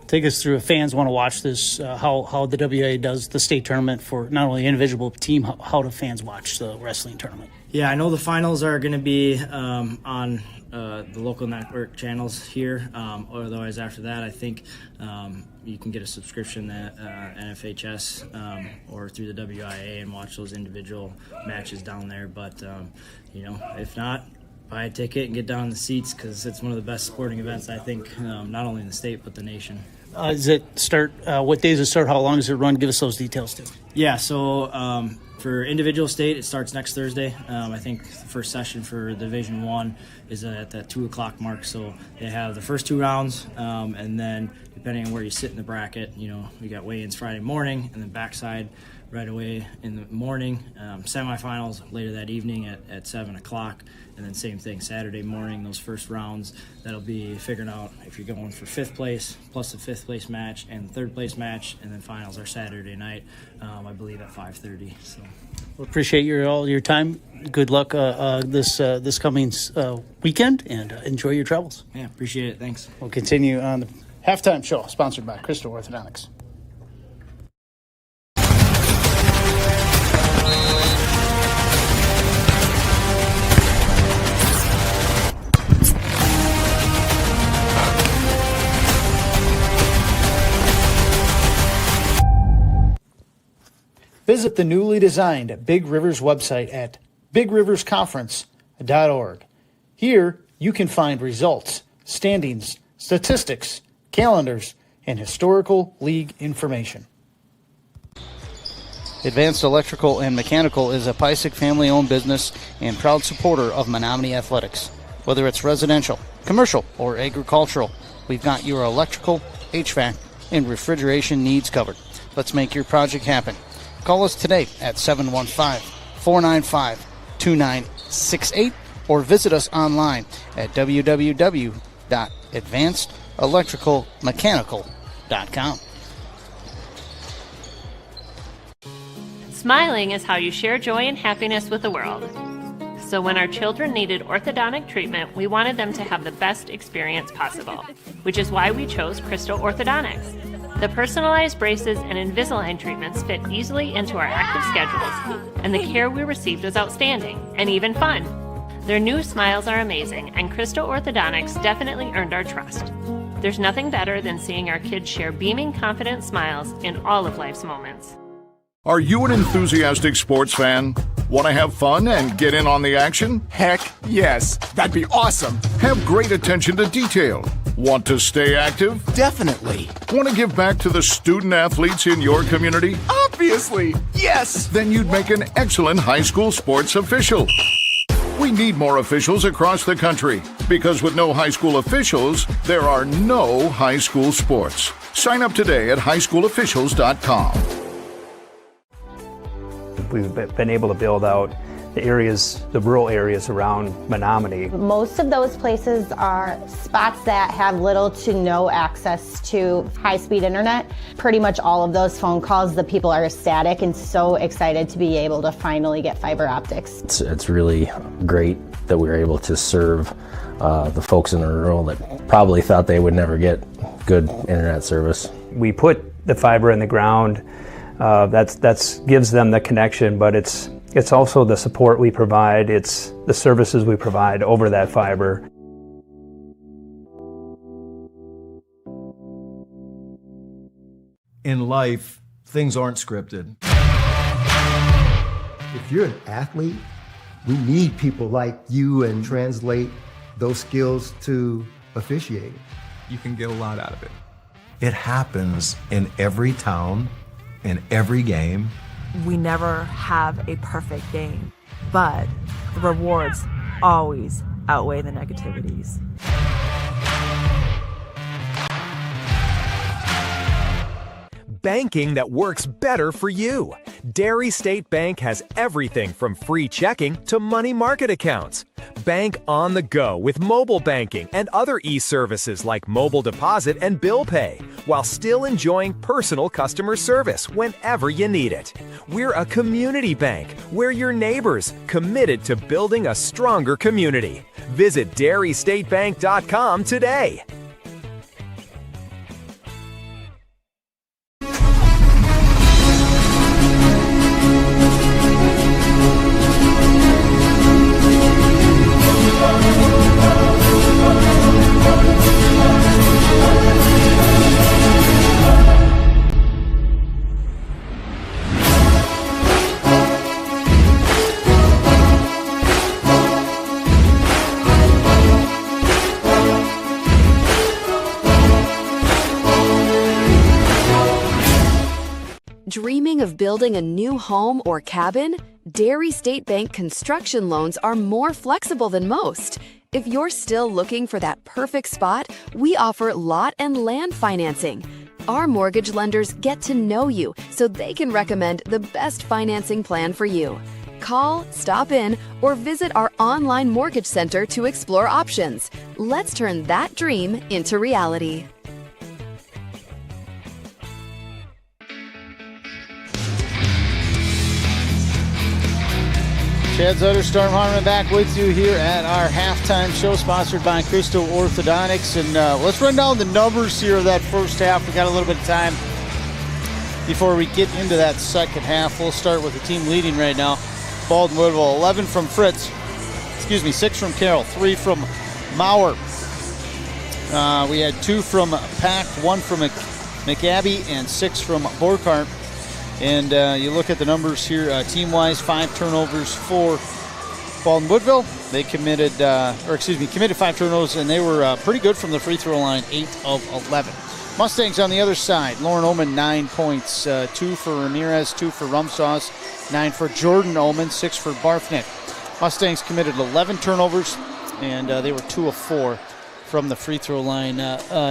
Take us through, if fans want to watch this, how the WIA does the state tournament for not only individual team, how do fans watch the wrestling tournament? Yeah, I know the finals are going to be on the local network channels here. Otherwise, after that, I think you can get a subscription at NFHS or through the WIA and watch those individual matches down there. But, if not, buy a ticket and get down in the seats because it's one of the best sporting events, I think, not only in the state but the nation. Does it start? What days does it start? How long does it run? Give us those details too. Yeah, so for individual state, it starts next Thursday. I think the first session for Division I is at that 2 o'clock mark. So they have the first 2 rounds, and then depending on where you sit in the bracket, we got weigh-ins Friday morning, and then backside right away in the morning. Semifinals later that evening at 7 o'clock. And then same thing Saturday morning, those first rounds. That'll be figuring out if you're going for 5th place, plus the 5th place match and the 3rd place match. And then finals are Saturday night, I believe at 5:30. So. Well, appreciate all your time. Good luck this coming weekend, and enjoy your travels. Yeah, appreciate it. Thanks. We'll continue on the halftime show, sponsored by Crystal Orthodontics. Visit the newly designed Big Rivers website at bigriversconference.org. Here, you can find results, standings, statistics, calendars, and historical league information. Advanced Electrical and Mechanical is a Pysick family-owned business and proud supporter of Menomonie Athletics. Whether it's residential, commercial, or agricultural, we've got your electrical, HVAC, and refrigeration needs covered. Let's make your project happen. Call us today at 715-495-2968 or visit us online at www.advancedelectricalmechanical.com. Smiling is how you share joy and happiness with the world. So when our children needed orthodontic treatment, we wanted them to have the best experience possible, which is why we chose Crystal Orthodontics. The personalized braces and Invisalign treatments fit easily into our active schedules, and the care we received was outstanding and even fun. Their new smiles are amazing, and Crystal Orthodontics definitely earned our trust. There's nothing better than seeing our kids share beaming, confident smiles in all of life's moments. Are you an enthusiastic sports fan? Want to have fun and get in on the action? Heck yes, that'd be awesome. Have great attention to detail. Want to stay active? Definitely. Want to give back to the student athletes in your community? Obviously, yes. Then you'd make an excellent high school sports official. We need more officials across the country because with no high school officials, there are no high school sports. Sign up today at highschoolofficials.com. We've been able to build out the areas, the rural areas around Menomonie. Most of those places are spots that have little to no access to high-speed internet. Pretty much all of those phone calls, the people are ecstatic and so excited to be able to finally get fiber optics. It's really great that we were able to serve the folks in the rural that probably thought they would never get good internet service. We put the fiber in the ground. That's gives them the connection, but it's also the support we provide, it's the services we provide over that fiber. In life, things aren't scripted. If you're an athlete, we need people like you and translate those skills to officiating. You can get a lot out of it. It happens in every town, in every game. We never have a perfect game, but the rewards always outweigh the negativities. Banking that works better for you. Dairy State Bank has everything from free checking to money market accounts. Bank on the go with mobile banking and other e-services like mobile deposit and bill pay, while still enjoying personal customer service whenever you need it. We're a community bank. We're your neighbors, committed to building a stronger community. Visit dairystatebank.com today. Dreaming of building a new home or cabin? Dairy State Bank construction loans are more flexible than most. If you're still looking for that perfect spot, we offer lot and land financing. Our mortgage lenders get to know you so they can recommend the best financing plan for you. Call, stop in, or visit our online mortgage center to explore options. Let's turn that dream into reality. Chad Zutter, Storm Harmon back with you here at our halftime show sponsored by Crystal Orthodontics. And let's run down the numbers here of that first half. We got a little bit of time before we get into that second half. We'll start with the team leading right now. Baldwin-Woodville, 11 from Fritz. 6 from Carroll, 3 from Mauer. We had 2 from Pack, 1 from McAbey, and 6 from Borkart. And you look at the numbers here, team-wise, 5 turnovers for Baldwin-Woodville. They committed 5 turnovers, and they were pretty good from the free throw line, 8 of 11. Mustangs on the other side, Lauren Oman, 9 points, 2 for Ramirez, 2 for Rumsauce, 9 for Jordan Oman, 6 for Barfnick. Mustangs committed 11 turnovers, and they were 2 of 4 from the free throw line.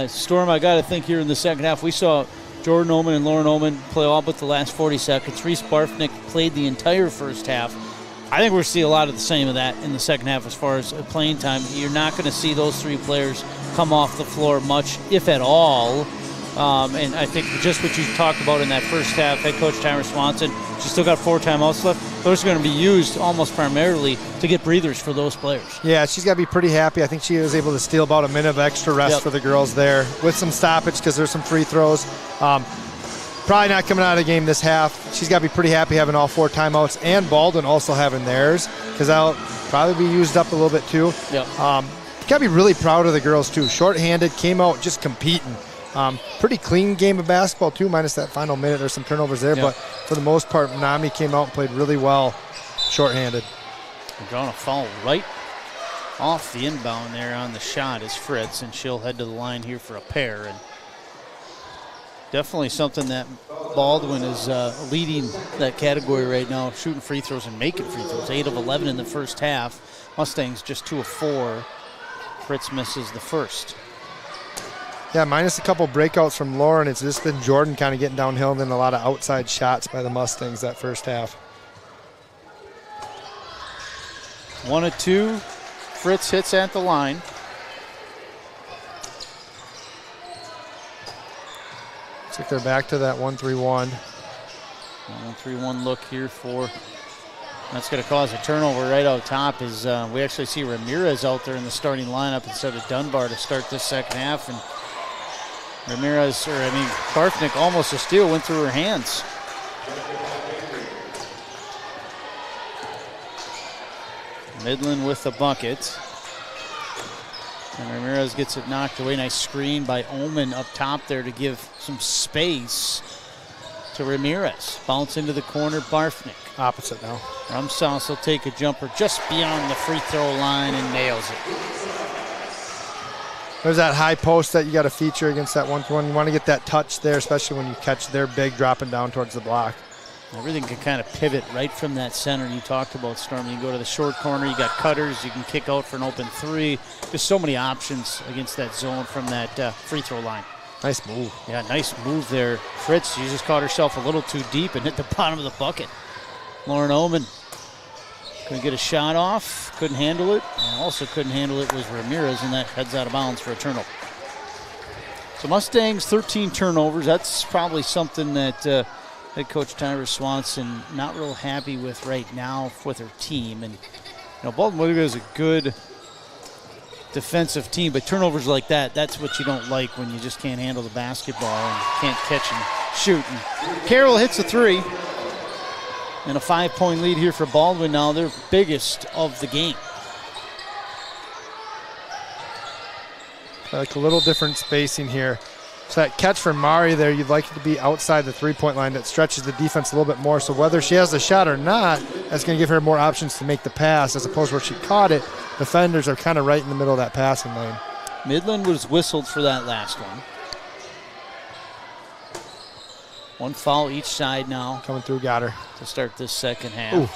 Storm, I got to think here in the second half, we saw Jordan Oman and Lauren Oman play all but the last 40 seconds. Reese Barfnick played the entire first half. I think we're see a lot of the same of that in the second half as far as playing time. You're not going to see those 3 players come off the floor much, if at all. And I think just what you talked about in that first half, head coach Tyra Swanson, she's still got 4 timeouts left. Those are going to be used almost primarily to get breathers for those players. Yeah, she's got to be pretty happy. I think she was able to steal about a minute of extra rest for the girls there with some stoppage because there's some free throws. Probably not coming out of the game this half. She's got to be pretty happy having all 4 timeouts and Baldwin also having theirs because that'll probably be used up a little bit too. Got to be really proud of the girls too. Short-handed, came out just competing. Pretty clean game of basketball too, minus that final minute. There's some turnovers there, but for the most part, Menomonie came out and played really well. shorthanded. They're drawing a foul right off the inbound there on the shot is Fritz, and she'll head to the line here for a pair. And definitely something that Baldwin is leading that category right now, shooting free throws and making free throws. 8 of 11 in the first half. Mustangs just 2 of 4. Fritz misses the first. Yeah, minus a couple breakouts from Lauren. It's just been Jordan kind of getting downhill and then a lot of outside shots by the Mustangs that first half. 1 of 2. Fritz hits at the line. Looks like they're back to that 1-3-1. 1-3-1 look here for. That's going to cause a turnover right out top. Is we actually see Ramirez out there in the starting lineup instead of Dunbar to start this second half, and Barfnick, almost a steal, went through her hands. Midland with the bucket. And Ramirez gets it knocked away. Nice screen by Omen up top there to give some space to Ramirez. Bounce into the corner, Barfnick. Opposite now. Rumsauce will take a jumper just beyond the free throw line and nails it. There's that high post that you got to feature against that 1-1. You want to get that touch there, especially when you catch their big dropping down towards the block. Everything can kind of pivot right from that center you talked about, Storm. You can go to the short corner, you got cutters, you can kick out for an open 3. Just so many options against that zone from that free throw line. Nice move. Yeah, nice move there. Fritz, she just caught herself a little too deep and hit the bottom of the bucket. Lauren Oman couldn't get a shot off, couldn't handle it, and also couldn't handle it was Ramirez, and that heads out of bounds for a turnover. So Mustangs, 13 turnovers. That's probably something that head coach Tyra Swanson not real happy with right now with her team. And Baldwin-Woodville is a good defensive team, but turnovers like that, that's what you don't like when you just can't handle the basketball and can't catch and shoot. And Carroll hits a 3. And a 5-point lead here for Baldwin now, their biggest of the game. Like a little different spacing here. So that catch from Mari there, you'd like it to be outside the three-point line. That stretches the defense a little bit more. So whether she has the shot or not, that's going to give her more options to make the pass, as opposed to where she caught it. Defenders are kind of right in the middle of that passing lane. Midland was whistled for that last one. 1 foul each side now. Coming through, got her. To start this second half. Ooh.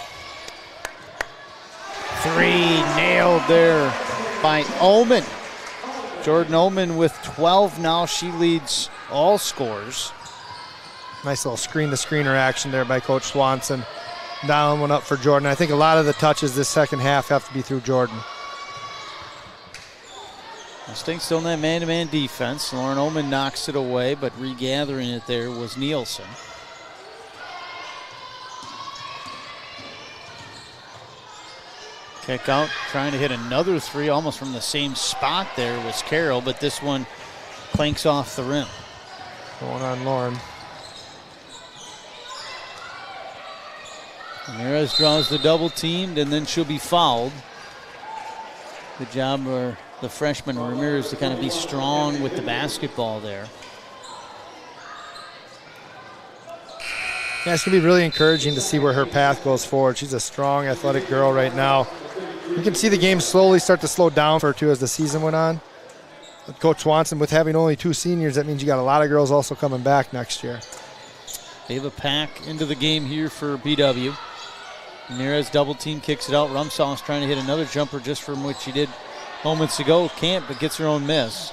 3 nailed there by Oman. Jordan Oman with 12 now. She leads all scores. Nice little screen-to-screener action there by Coach Swanson. Dialing one up for Jordan. I think a lot of the touches this second half have to be through Jordan. Mustangs still in that man-to-man defense. Lauren Oman knocks it away, but regathering it there was Nielsen. Kick out, trying to hit another 3, almost from the same spot there was Carroll, but this one planks off the rim. Going on Lauren. Ramirez draws the double teamed, and then she'll be fouled. Good job for the freshman Ramirez to kind of be strong with the basketball there. Yeah, it's going to be really encouraging to see where her path goes forward. She's a strong, athletic girl right now. You can see the game slowly start to slow down for her, too, as the season went on. With Coach Swanson, with having only 2 seniors, that means you got a lot of girls also coming back next year. Ava Pack into the game here for BW. Ramirez double team, kicks it out. Rumsauce trying to hit another jumper just from what she did moments ago. Can't, but gets her own miss.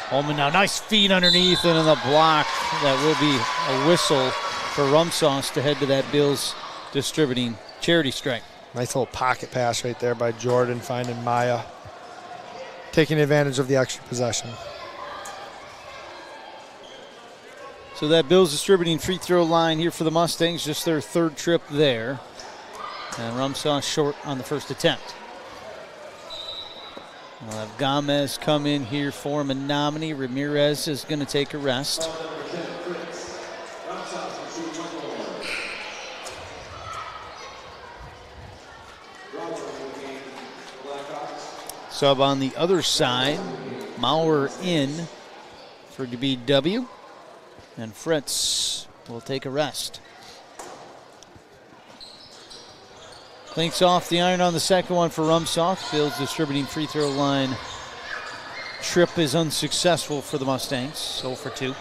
Holman now, nice feed underneath and in the block. That will be a whistle for Rumsauce to head to that Bills distributing charity strike. Nice little pocket pass right there by Jordan, finding Maya. Taking advantage of the extra possession. So that Bills distributing free throw line here for the Mustangs, just their 3rd trip there. And Rumsauce short on the first attempt. We'll have Gomez come in here for Menomonie. Ramirez is going to take a rest. Sub on the other side, Maurer in for BW, and Fritz will take a rest. Links off the iron on the second one for Rumsock. Bill's distributing free throw line trip is unsuccessful for the Mustangs. 0 for 2.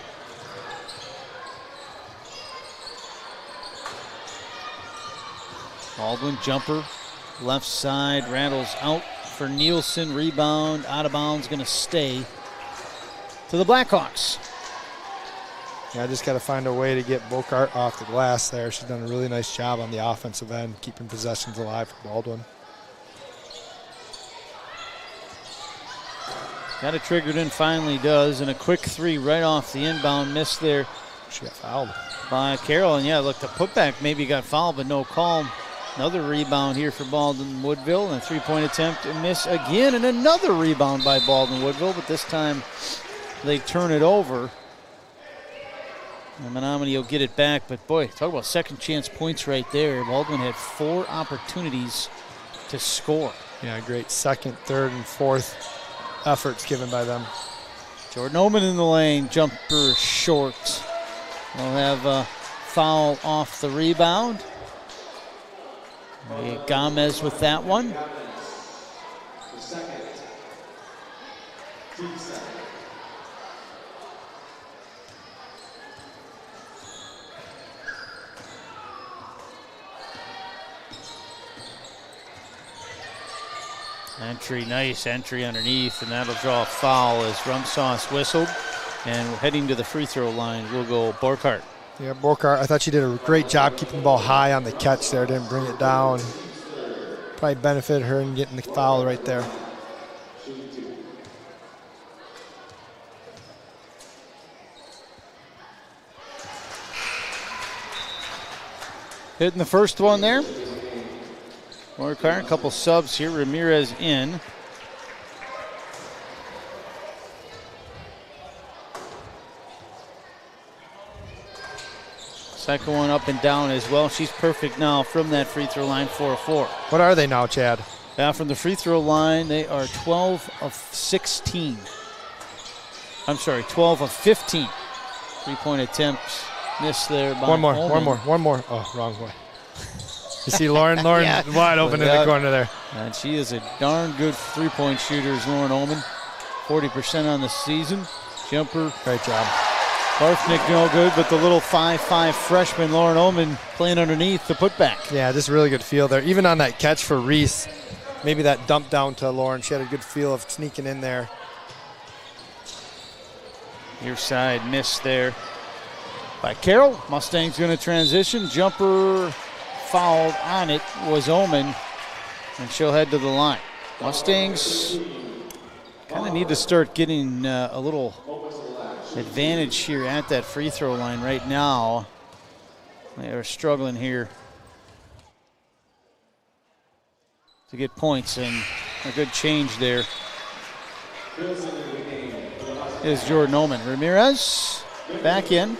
Baldwin jumper, left side, rattles out for Nielsen. Rebound, out of bounds, going to stay to the Blackhawks. Yeah, I just got to find a way to get Bokart off the glass there. She's done a really nice job on the offensive end, keeping possessions alive for Baldwin. Got it triggered in, finally does, and a quick three right off the inbound. Miss there. She got fouled by Carroll, and yeah, look, the putback maybe got fouled, but no call. Another rebound here for Baldwin-Woodville, and a three-point attempt to miss again, and another rebound by Baldwin-Woodville, but this time they turn it over. And Menomonie will get it back, but boy, talk about second chance points right there. Baldwin had 4 opportunities to score. Yeah, great second, third, and fourth efforts given by them. Jordan Oman in the lane, jumper short. We'll have a foul off the rebound. Gomez with that one. Entry, nice entry underneath, and that'll draw a foul as Rumsauce whistled. And heading to the free throw line will go Borkart. Yeah, Borkart, I thought she did a great job keeping the ball high on the catch there, didn't bring it down. Probably benefited her in getting the foul right there. Hitting the first one there. Borkart, a couple subs here. Ramirez in. Second one up and down as well. She's perfect now from that free throw line, 4 of 4. What are they now, Chad? Now from the free throw line, they are 12 of 16. I'm sorry, 12 of 15. 3-point attempts. Missed there by One more. Oh, wrong way. You see Lauren yeah. Wide open in the corner there. And she is a darn good 3-point shooter, is Lauren Ullman. 40% on the season. Jumper. Great job. Barthnick no good, but the little 5'5" freshman Lauren Ullman playing underneath the putback. Yeah, just really good feel there. Even on that catch for Reese, maybe that dump down to Lauren, she had a good feel of sneaking in there. Near side miss there by Carroll. Mustangs going to transition. Jumper fouled on it was Ullman, and she'll head to the line. Mustangs kind of need to start getting a little advantage here at that free throw line right now. They are struggling here to get points, and a good change there is Jordan Ullman. Ramirez back in.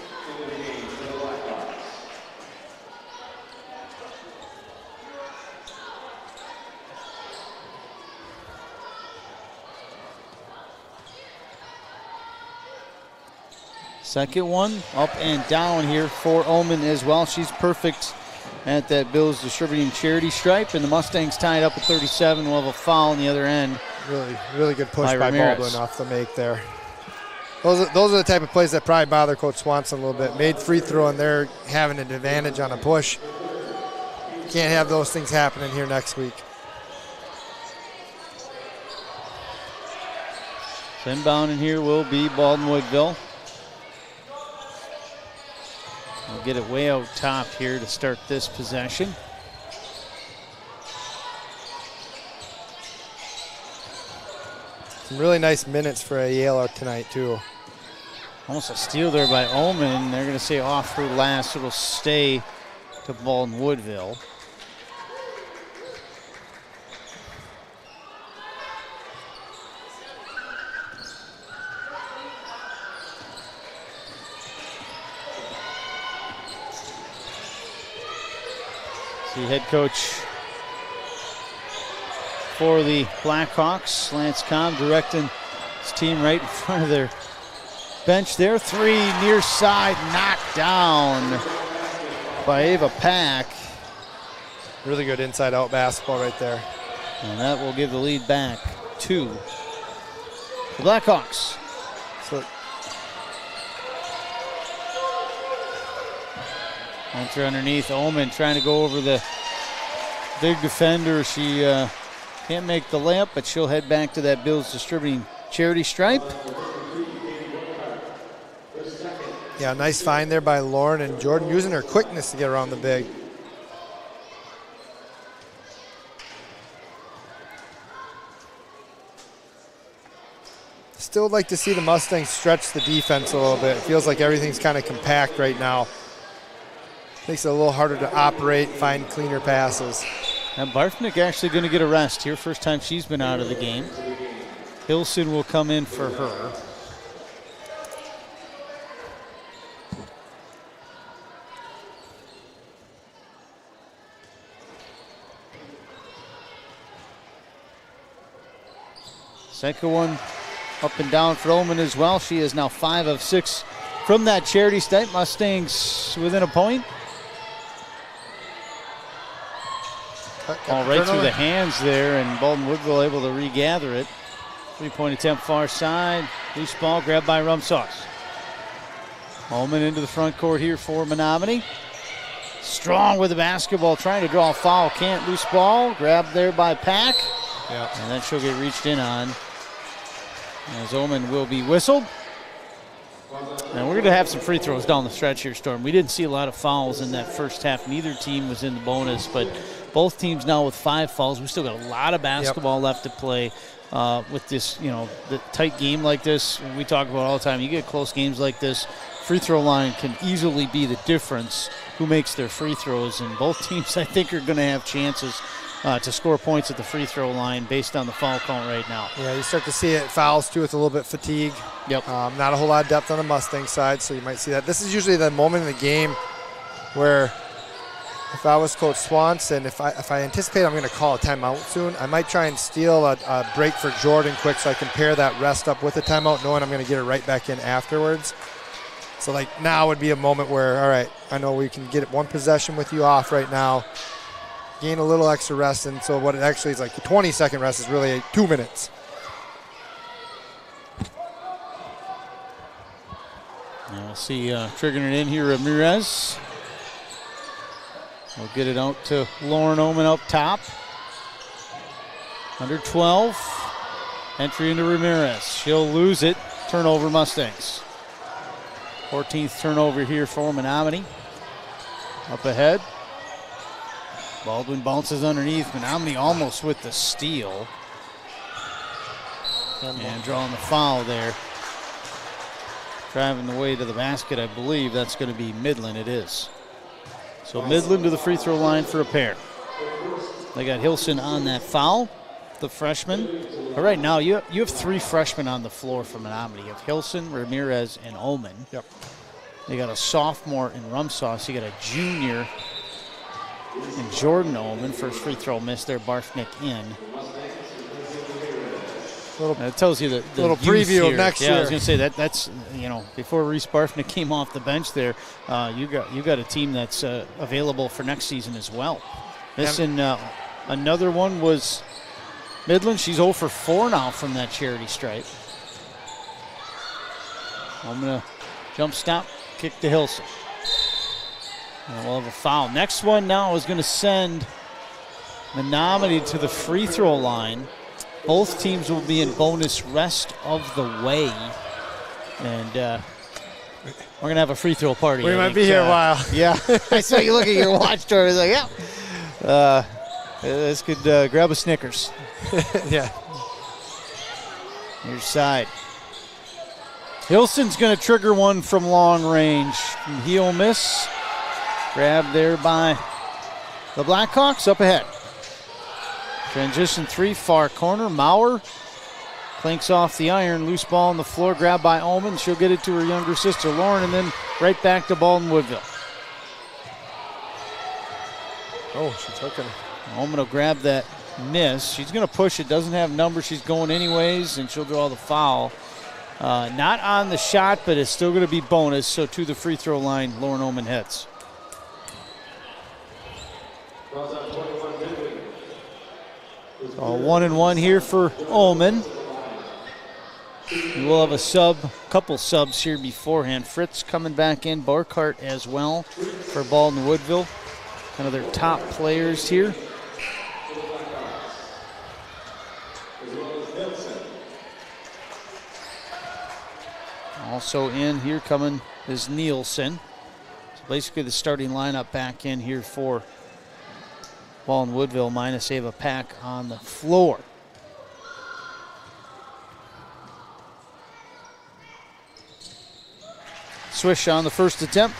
Second one up and down here for Ullman as well. She's perfect at that Bills distributing charity stripe, and the Mustangs tied up at 37. We'll have a foul on the other end. Really good push by Baldwin off the make there. Those are the type of plays that probably bother Coach Swanson a little bit. Made free throw, and they're having an advantage on a push. Can't have those things happening here next week. Inbound in here will be Baldwin-Woodville. We'll get it way out top here to start this possession. Some really nice minutes for Ayala tonight, too. Almost a steal there by Ullman. They're going to say off her last. It'll stay to Baldwin-Woodville. The head coach for the Blackhawks, Lance Comm, directing his team right in front of their bench there. Three near side, knocked down by Ava Pack. Really good inside-out basketball right there. And that will give the lead back to the Blackhawks. So enter underneath. Omen trying to go over the big defender. She can't make the layup, but she'll head back to that Bills Distributing charity stripe. yeah, nice find there by Lauren and Jordan, using her quickness to get around the big. Still like to see the Mustangs stretch the defense a little bit. It feels like everything's kind of compact right now. Makes it a little harder to operate, find cleaner passes. And Barfnick actually going to get a rest here. First time she's been out of the game. Hilson will come in for her. Second one up and down for Omen as well. She is now 5 of 6 from that charity stripe. Mustangs within a point. All right through the hands there, and Baldwin-Woodville able to regather it. 3-point attempt far side. Loose ball grabbed by Rumsauce. Omen into the front court here for Menomonie. Strong with the basketball, trying to draw a foul. Can't. Loose ball grabbed there by Pack. Yep. And then she'll get reached in on, as Omen will be whistled. And we're going to have some free throws down the stretch here, Storm. We didn't see a lot of fouls in that first half. Neither team was in the bonus, but both teams now with 5 fouls. We still got a lot of basketball left to play with this, the tight game like this. We talk about all the time. You get close games like this, free throw line can easily be the difference who makes their free throws. And both teams, I think, are going to have chances to score points at the free throw line based on the foul count right now. Yeah, you start to see it fouls too with a little bit of fatigue. Yep. Not a whole lot of depth on the Mustang side, so you might see that. This is usually the moment in the game where if I was Coach Swanson, if I anticipate I'm going to call a timeout soon, I might try and steal a break for Jordan quick so I can pair that rest up with a timeout, knowing I'm going to get it right back in afterwards. So like now would be a moment where, all right, I know we can get it one possession with you off right now, gain a little extra rest, and so what it actually is like a 20-second rest is really 2 minutes. Now we'll see triggering it in here, Ramirez. We'll get it out to Lauren Omen up top. Under 12. Entry into Ramirez. She'll lose it. Turnover Mustangs. 14th turnover here for Menomonie. Up ahead. Baldwin bounces underneath. Menomonie almost with the steal. And drawing the foul there. Driving the way to the basket, I believe that's going to be Midland. It is. So Midland to the free throw line for a pair. They got Hilson on that foul, the freshman. But right now, you have 3 freshmen on the floor for Menomonie. You have Hilson, Ramirez, and Omen. Yep. They got a sophomore in Rumsauce. You got a junior in Jordan Omen. First free throw missed there, Barfnick in. It tells you the little preview here. of next year. Yeah, I was going to say that's before Reese Barfnick came off the bench there, you got a team that's available for next season as well. Another one was Midland. She's 0 for 4 now from that charity stripe. I'm going to jump stop, kick to Hilson. And we'll have a foul. Next one now is going to send Menomonie to the free throw line. Both teams will be in bonus rest of the way. And we're going to have a free throw party. We might be here a while. Yeah. I saw you look at your watch, Tori. Like, yeah. This could grab a Snickers. Yeah. Here's side. Hilson's going to trigger one from long range. He'll miss. Grabbed there by the Blackhawks up ahead. Transition 3, far corner. Maurer clinks off the iron. Loose ball on the floor, grabbed by Omen. She'll get it to her younger sister, Lauren, and then right back to Baldwin-Woodville. Oh, she took it. Omen will grab that miss. She's going to push it. Doesn't have numbers. She's going anyways, and she'll draw the foul. Not on the shot, but it's still going to be bonus. So to the free throw line, Lauren Omen heads. So 1-1 here for Ullman. We will have a couple subs here beforehand. Fritz coming back in, Burkhart as well for Baldwin-Woodville. Kind of their top players here. Also in here coming is Nielsen. So basically the starting lineup back in here for Baldwin-Woodville minus Ava Pack on the floor. Swish on the first attempt.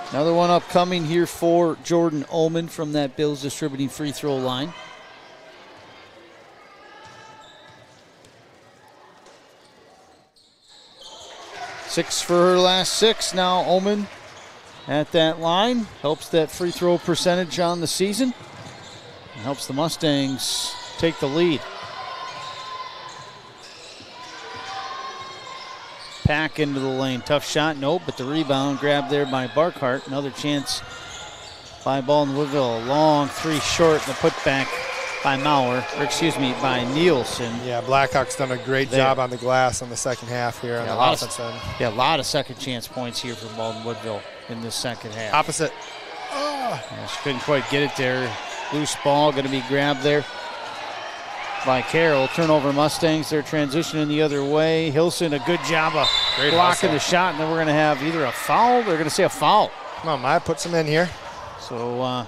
Another one upcoming here for Jordan Ullman from that Bills Distributing free throw line. Six for her last six. Now Ullman at that line. Helps that free throw percentage on the season. And helps the Mustangs take the lead. Pack into the lane. Tough shot, nope, but the rebound grabbed there by Burkhart. Another chance by Baldwin-Woodville. A long three short, the putback by by Nielsen. Yeah, Blackhawks done a great job on the glass on the second half here on the offense end. Yeah, a lot of second chance points here for Baldwin-Woodville in this second half. Opposite. Yeah, she couldn't quite get it there. Loose ball going to be grabbed there by Carroll. Turnover Mustangs. They're transitioning the other way. Hilson, a good job of blocking the shot, and then we're going to have either a foul. They're going to say a foul. Come on, Maya, put some in here. So,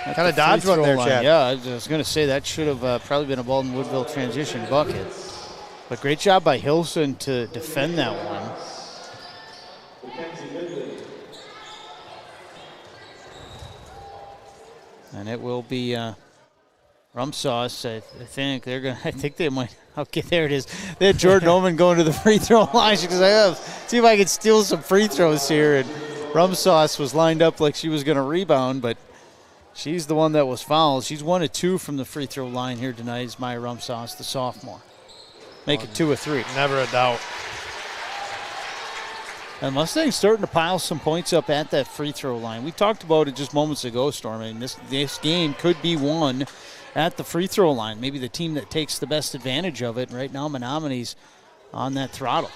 kind of dodged one there, Chad. Yeah, I was going to say that should have probably been a Baldwin-Woodville transition bucket. But great job by Hilson to defend that one. And it will be Rumsauce. I think they're going. I think they might. Okay, there it is. They had Jordan Ullman going to the free throw line because I have see if I can steal some free throws here. And Rumsauce was lined up like she was going to rebound, but she's the one that was fouled. She's 1 of 2 from the free throw line here tonight. Is Maya Rumsauce, the sophomore. Make it 2 of 3. Never a doubt. And Mustangs starting to pile some points up at that free throw line. We talked about it just moments ago, Storm. I mean, this game could be won at the free throw line. Maybe the team that takes the best advantage of it. Right now, Menomoni's on that throttle.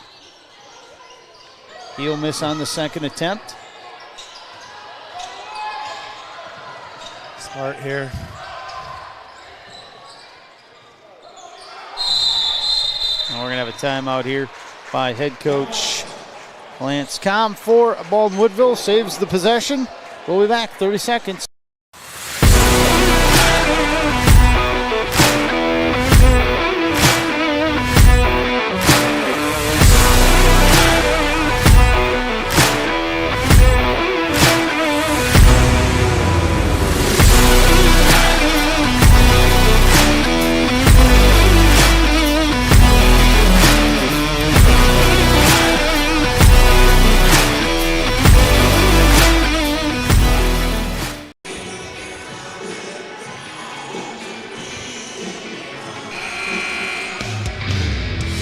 He'll miss on the second attempt. Smart here. And we're going to have a timeout here by head coach Lance Comm for Baldwin-Woodville. Saves the possession. We'll be back 30 seconds.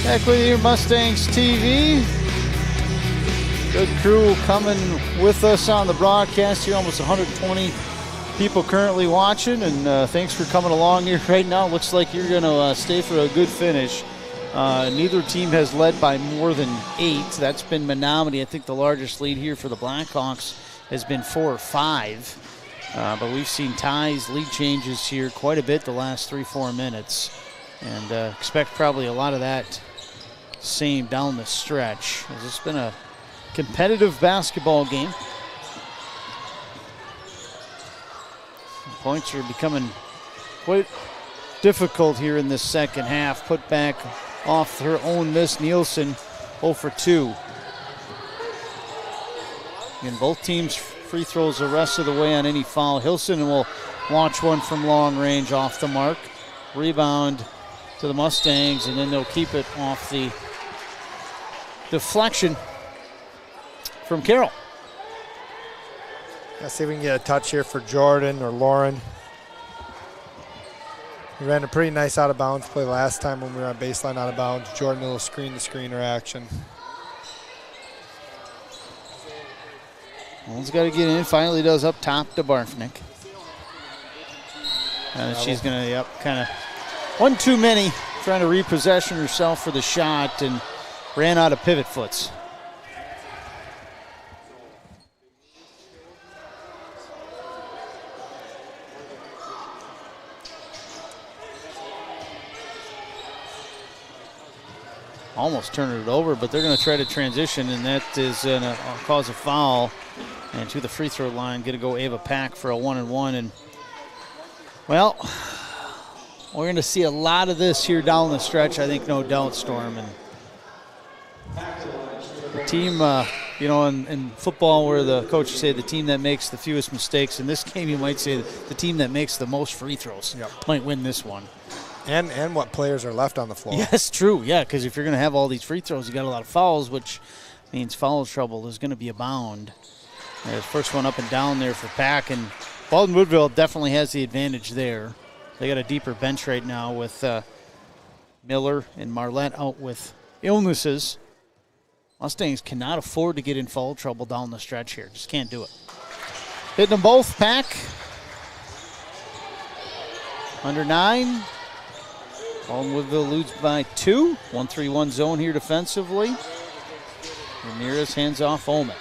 Back with you, Mustangs TV. Good crew coming with us on the broadcast here. Almost 120 people currently watching, and thanks for coming along here right now. Looks like you're going to stay for a good finish. Neither team has led by more than 8. That's been Menomonie. I think the largest lead here for the Blackhawks has been 4 or 5. But we've seen ties, lead changes here quite a bit the last 3-4 minutes. And expect probably a lot of that same down the stretch. It's been a competitive basketball game. Points are becoming quite difficult here in this second half. Put back off her own miss. Nielsen 0 for 2. And both teams free throws the rest of the way on any foul. Hilson will launch one from long range off the mark. Rebound to the Mustangs, and then they'll keep it off the deflection from Carroll. Let's see if we can get a touch here for Jordan or Lauren. We ran a pretty nice out of bounds play last time when we were on baseline out of bounds. Jordan, a little screen to screener action. One's got to get in. Finally does up top to Barfnick. And she's going to, kind of one too many, trying to repossession herself for the shot and ran out of pivot foots. Almost turning it over, but they're going to try to transition, and that is going to cause a foul. And to the free throw line, going to go Ava Pack for a 1-and-1. And, well, we're going to see a lot of this here down the stretch, I think, no doubt, Storm. And the team, in football where the coaches say the team that makes the fewest mistakes, in this game you might say the team that makes the most free throws might win this one. And what players are left on the floor. Yes, true. Yeah, because if you're going to have all these free throws, you got a lot of fouls, which means foul trouble is going to be abound. There's first one up and down there for Pack, and Baldwin-Woodville definitely has the advantage there. They got a deeper bench right now with Miller and Marlette out with illnesses. Mustangs cannot afford to get in foul trouble down the stretch here. Just can't do it. Hitting them both, Pack. Under 9. Baldwin-Woodville leads by 2. 1-3-1 zone here defensively. Ramirez hands off Omen.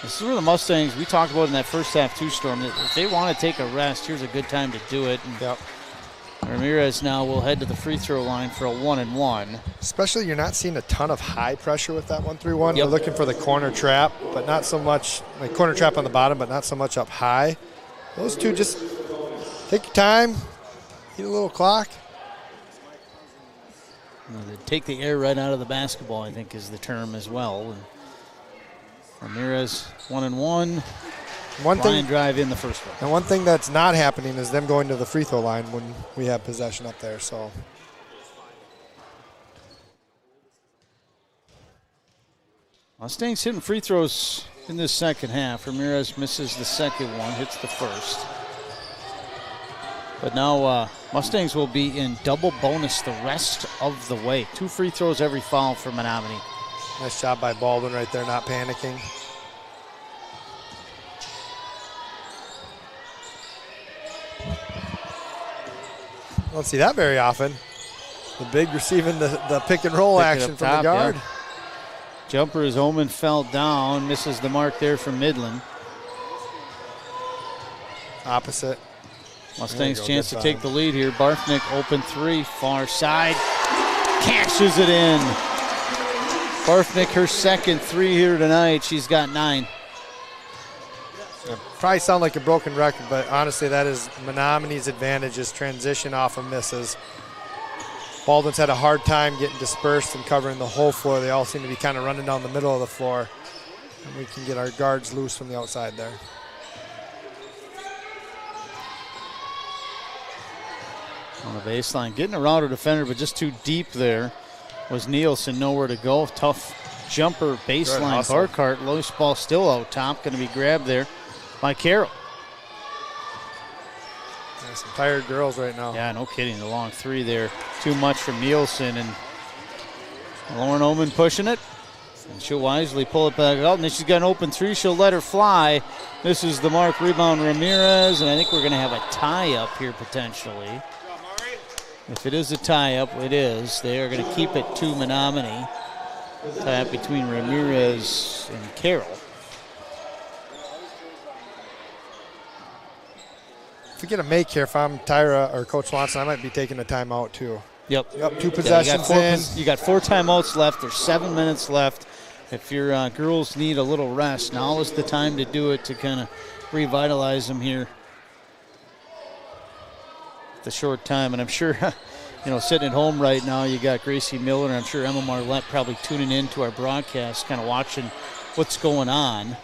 This is where the Mustangs, we talked about in that first half too, Storm, that if they want to take a rest, here's a good time to do it. And Ramirez now will head to the free throw line for a 1-and-1. Especially you're not seeing a ton of high pressure with that 1-3-1. You're looking for the corner trap, but not so much, like corner trap on the bottom, but not so much up high. Those two just take your time, eat a little clock. Take the air right out of the basketball, I think, is the term as well. And Ramirez 1-and-1. Line drive in the first one. And one thing that's not happening is them going to the free throw line when we have possession up there. So Mustangs hitting free throws in this second half. Ramirez misses the second one, hits the first. But now Mustangs will be in double bonus the rest of the way. 2 free throws every foul for Menomonie. Nice job by Baldwin right there, not panicking. Don't see that very often. The big receiving the pick and roll action from the guard. Yeah. Jumper as Omen fell down, misses the mark there from Midland. Opposite. Mustangs chance to take the lead here. Barfnick open 3, far side, cashes it in. Barfnick, her second 3 here tonight. She's got 9. Probably sound like a broken record, but honestly, that is Menomonie's advantage is transition off of misses. Baldwin's had a hard time getting dispersed and covering the whole floor. They all seem to be kind of running down the middle of the floor. And we can get our guards loose from the outside there. On the baseline, getting around her defender, but just too deep there was Nielsen. Nowhere to go. Tough jumper baseline. Barkart, loose ball still out top. Going to be grabbed there by Carroll. Some tired girls right now. Yeah, no kidding. The long 3 there. Too much from Nielsen. And Lauren Oman pushing it. And she'll wisely pull it back out. And then she's got an open 3. She'll let her fly. This is the mark. Rebound Ramirez. And I think we're going to have a tie-up here potentially. If it is a tie-up, it is. They are going to keep it to Menomonie. Tie-up between Ramirez and Carroll. If we get a make here, if I'm Tyra or Coach Swanson, I might be taking a timeout too. Yep. 2 possessions in. You got 4 timeouts left. There's 7 minutes left. If your girls need a little rest, now is the time to do it to kind of revitalize them here. The short time, and I'm sure, sitting at home right now, you got Gracie Miller, and I'm sure Emma Marlette probably tuning in to our broadcast, kind of watching what's going on.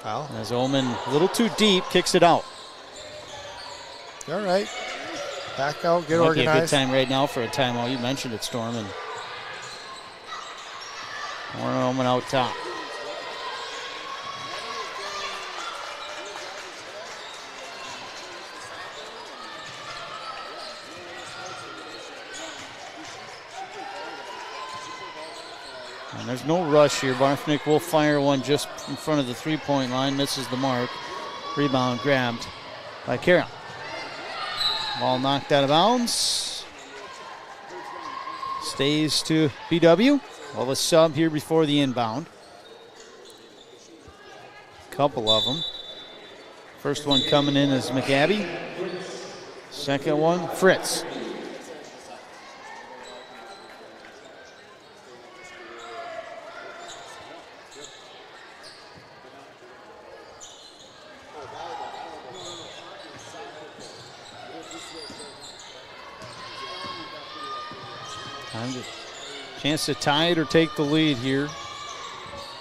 Wow. As Omen, a little too deep, kicks it out. All right. Back out, get Might organized. Be a good time right now for a timeout. You mentioned it, Storm, and Warren Omen out top. And There's no rush here. Barfnick will fire one just in front of the three-point line. Misses the mark. Rebound grabbed by Carroll. Ball knocked out of bounds. Stays to BW. Well, a sub here before the inbound. Couple of them. First one coming in is McGabby. Second one, Fritz. Chance to tie it or take the lead here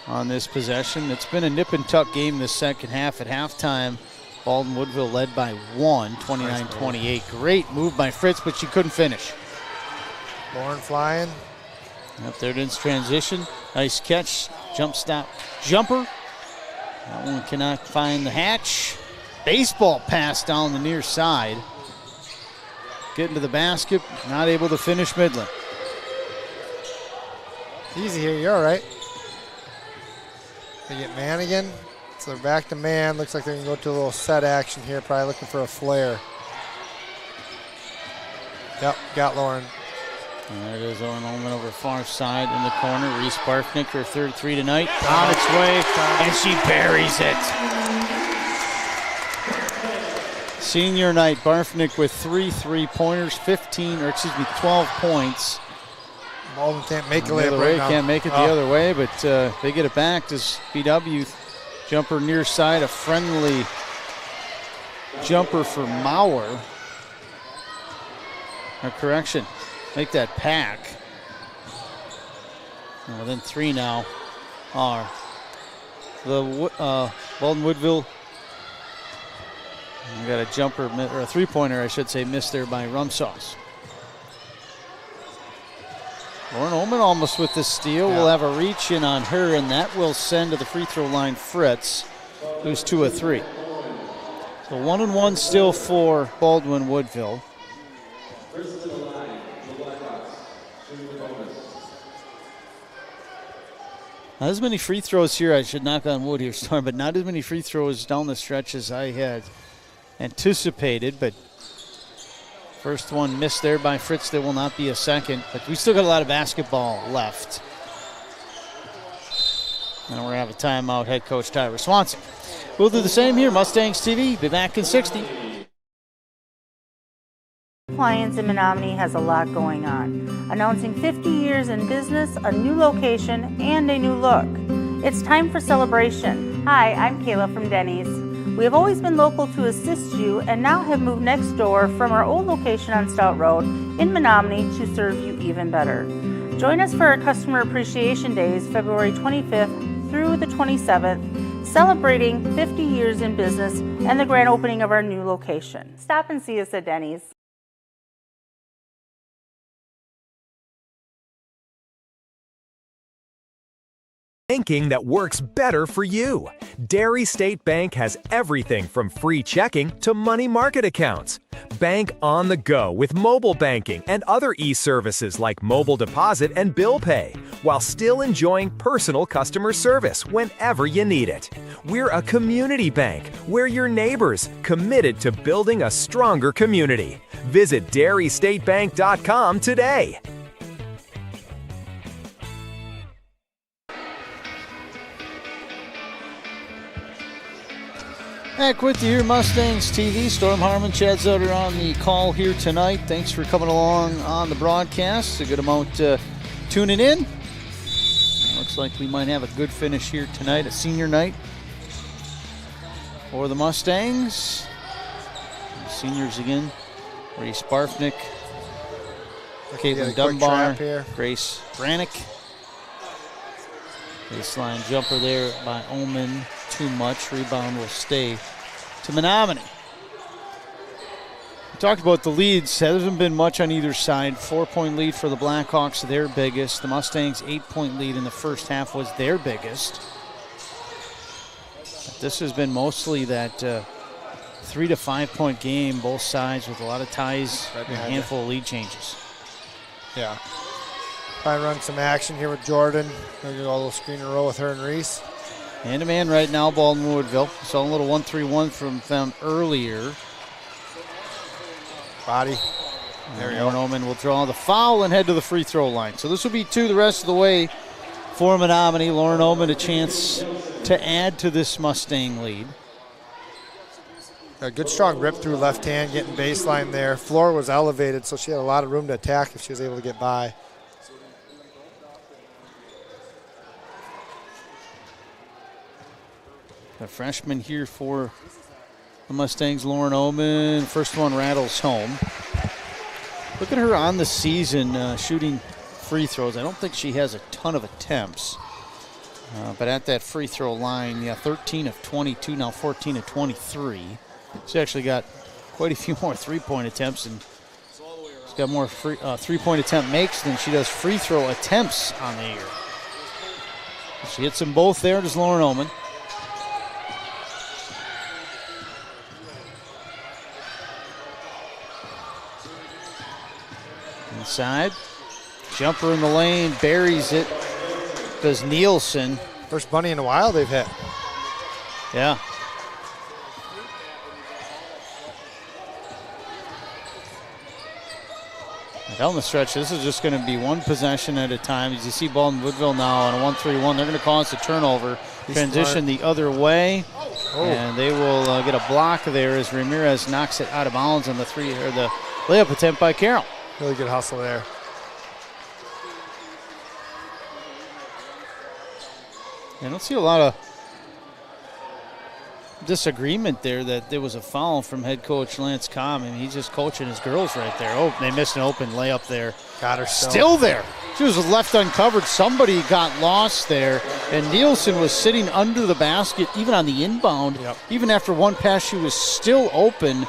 on this possession. It's been a nip and tuck game this second half. At halftime, Baldwin-Woodville led by 1, 29-28. Great move by Fritz, but she couldn't finish. Lauren flying. Up there, it's transition. Nice catch. Jump stop. Jumper. That one cannot find the hatch. Baseball pass down the near side. Getting to the basket. Not able to finish Midland. Easy here. You're all right. They get man again. So they're back to man. Looks like they're going to go to a little set action here. Probably looking for a flare. Yep, got Lauren. And there it is, Owen Ullman over far side in the corner. Reese Barfnick, her third three tonight. On its way, and she buries it. Senior night, Barfnick with 3 3-pointers, 12 points. Baldwin can't make it the right now. Can't make it the other way, but they get it back as BW jumper near side, a friendly jumper for Mauer. Or correction, make that pack. And within 3 now are the Baldwin-Woodville. We got a jumper, or a three-pointer, I should say, missed there by Rumsauce. Lauren Ullman almost with the steal. We'll have a reach in on her, and that will send to the free throw line Fritz, who's 2 of 3. So 1-1 still for Baldwin-Woodville. Not as many free throws here. I should knock on wood here, Storm, but not as many free throws down the stretch as I had anticipated. But first one missed there by Fritz. There will not be a second, but we still got a lot of basketball left. And we're going to have a timeout, head coach Tyler Swanson. We'll do the same here, Mustangs TV. Be back in 60. Appliance in Menomonie has a lot going on, announcing 50 years in business, a new location, and a new look. It's time for celebration. Hi, I'm Kayla from Denny's. We have always been local to assist you and now have moved next door from our old location on Stout Road in Menomonie to serve you even better. Join us for our Customer Appreciation Days, February 25th through the 27th, celebrating 50 years in business and the grand opening of our new location. Stop and see us at Denny's. Banking that works better for you. Dairy State Bank has everything from free checking to money market accounts. Bank on the go with mobile banking and other e-services like mobile deposit and bill pay, while still enjoying personal customer service whenever you need it. We're a community bank. We're your neighbors, committed to building a stronger community. Visit dairystatebank.com today. Back with you here, Mustangs TV. Storm Harmon, Chad Zutter on the call here tonight. Thanks for coming along on the broadcast. A good amount tuning in. Looks like we might have a good finish here tonight, a senior night for the Mustangs. Seniors again, Reese Barfnick, Caitlin Dunbar, Grace Brannick. Baseline jumper there by Ullman. Too much. Rebound will stay to Menomonie. We talked about the leads. There hasn't been much on either side. 4-point lead for the Blackhawks, their biggest. The Mustangs' 8-point lead in the first half was their biggest. But this has been mostly that 3 to 5 point game, both sides with a lot of ties and a handful of lead changes. Yeah. Try and run some action here with Jordan. Maybe go a little screen and roll with her and Reese. Man-to-man right now, Baldwin-Woodville. Saw a little 1-3-1 from them earlier. Body. There you go. Menomonie will draw the foul and head to the free throw line. So this will be 2 the rest of the way for Menomonie. Lauren Oman a chance to add to this Mustang lead. A good strong rip through left hand, getting baseline there. Floor was elevated, so she had a lot of room to attack if she was able to get by. The freshman here for the Mustangs, Lauren Oman. First one rattles home. Look at her on the season shooting free throws. I don't think she has a ton of attempts. But at that free throw line, 13 of 22, now 14 of 23. She actually got quite a few more three-point attempts, and she's got more three-point attempt makes than she does free throw attempts on the year. She hits them both there, does Lauren Oman. Inside. Jumper in the lane, buries it. Does Nielsen. First bunny in a while they've hit. Yeah. Down the stretch, this is just going to be one possession at a time. As you see Baldwin-Woodville now on a 1-3-1, they're going to cause a turnover. Transition the other way, and they will get a block there as Ramirez knocks it out of bounds on the layup attempt by Carroll. Really good hustle there. I don't see a lot of disagreement there that there was a foul from head coach Lance Comm. I mean, he's just coaching his girls right there. Oh, they missed an open layup there. Got her still there. She was left uncovered. Somebody got lost there, and Nielsen was sitting under the basket, even on the inbound. Yep. Even after one pass, she was still open.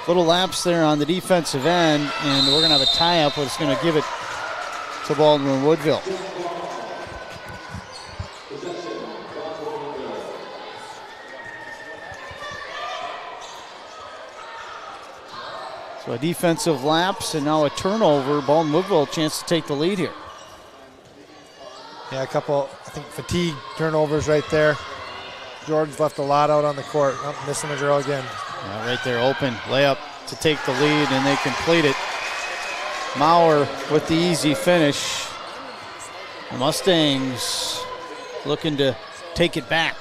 Little lapse there on the defensive end, and we're going to have a tie-up, but it's going to give it to Baldwin-Woodville. So a defensive lapse and now a turnover. Baldwin-Woodville a chance to take the lead here. Yeah, a couple, I think, fatigue turnovers right there. Jordan's left a lot out on the court. Oh, missing a girl again. Right there, open layup to take the lead, and they complete it. Maurer with the easy finish. The Mustangs looking to take it back.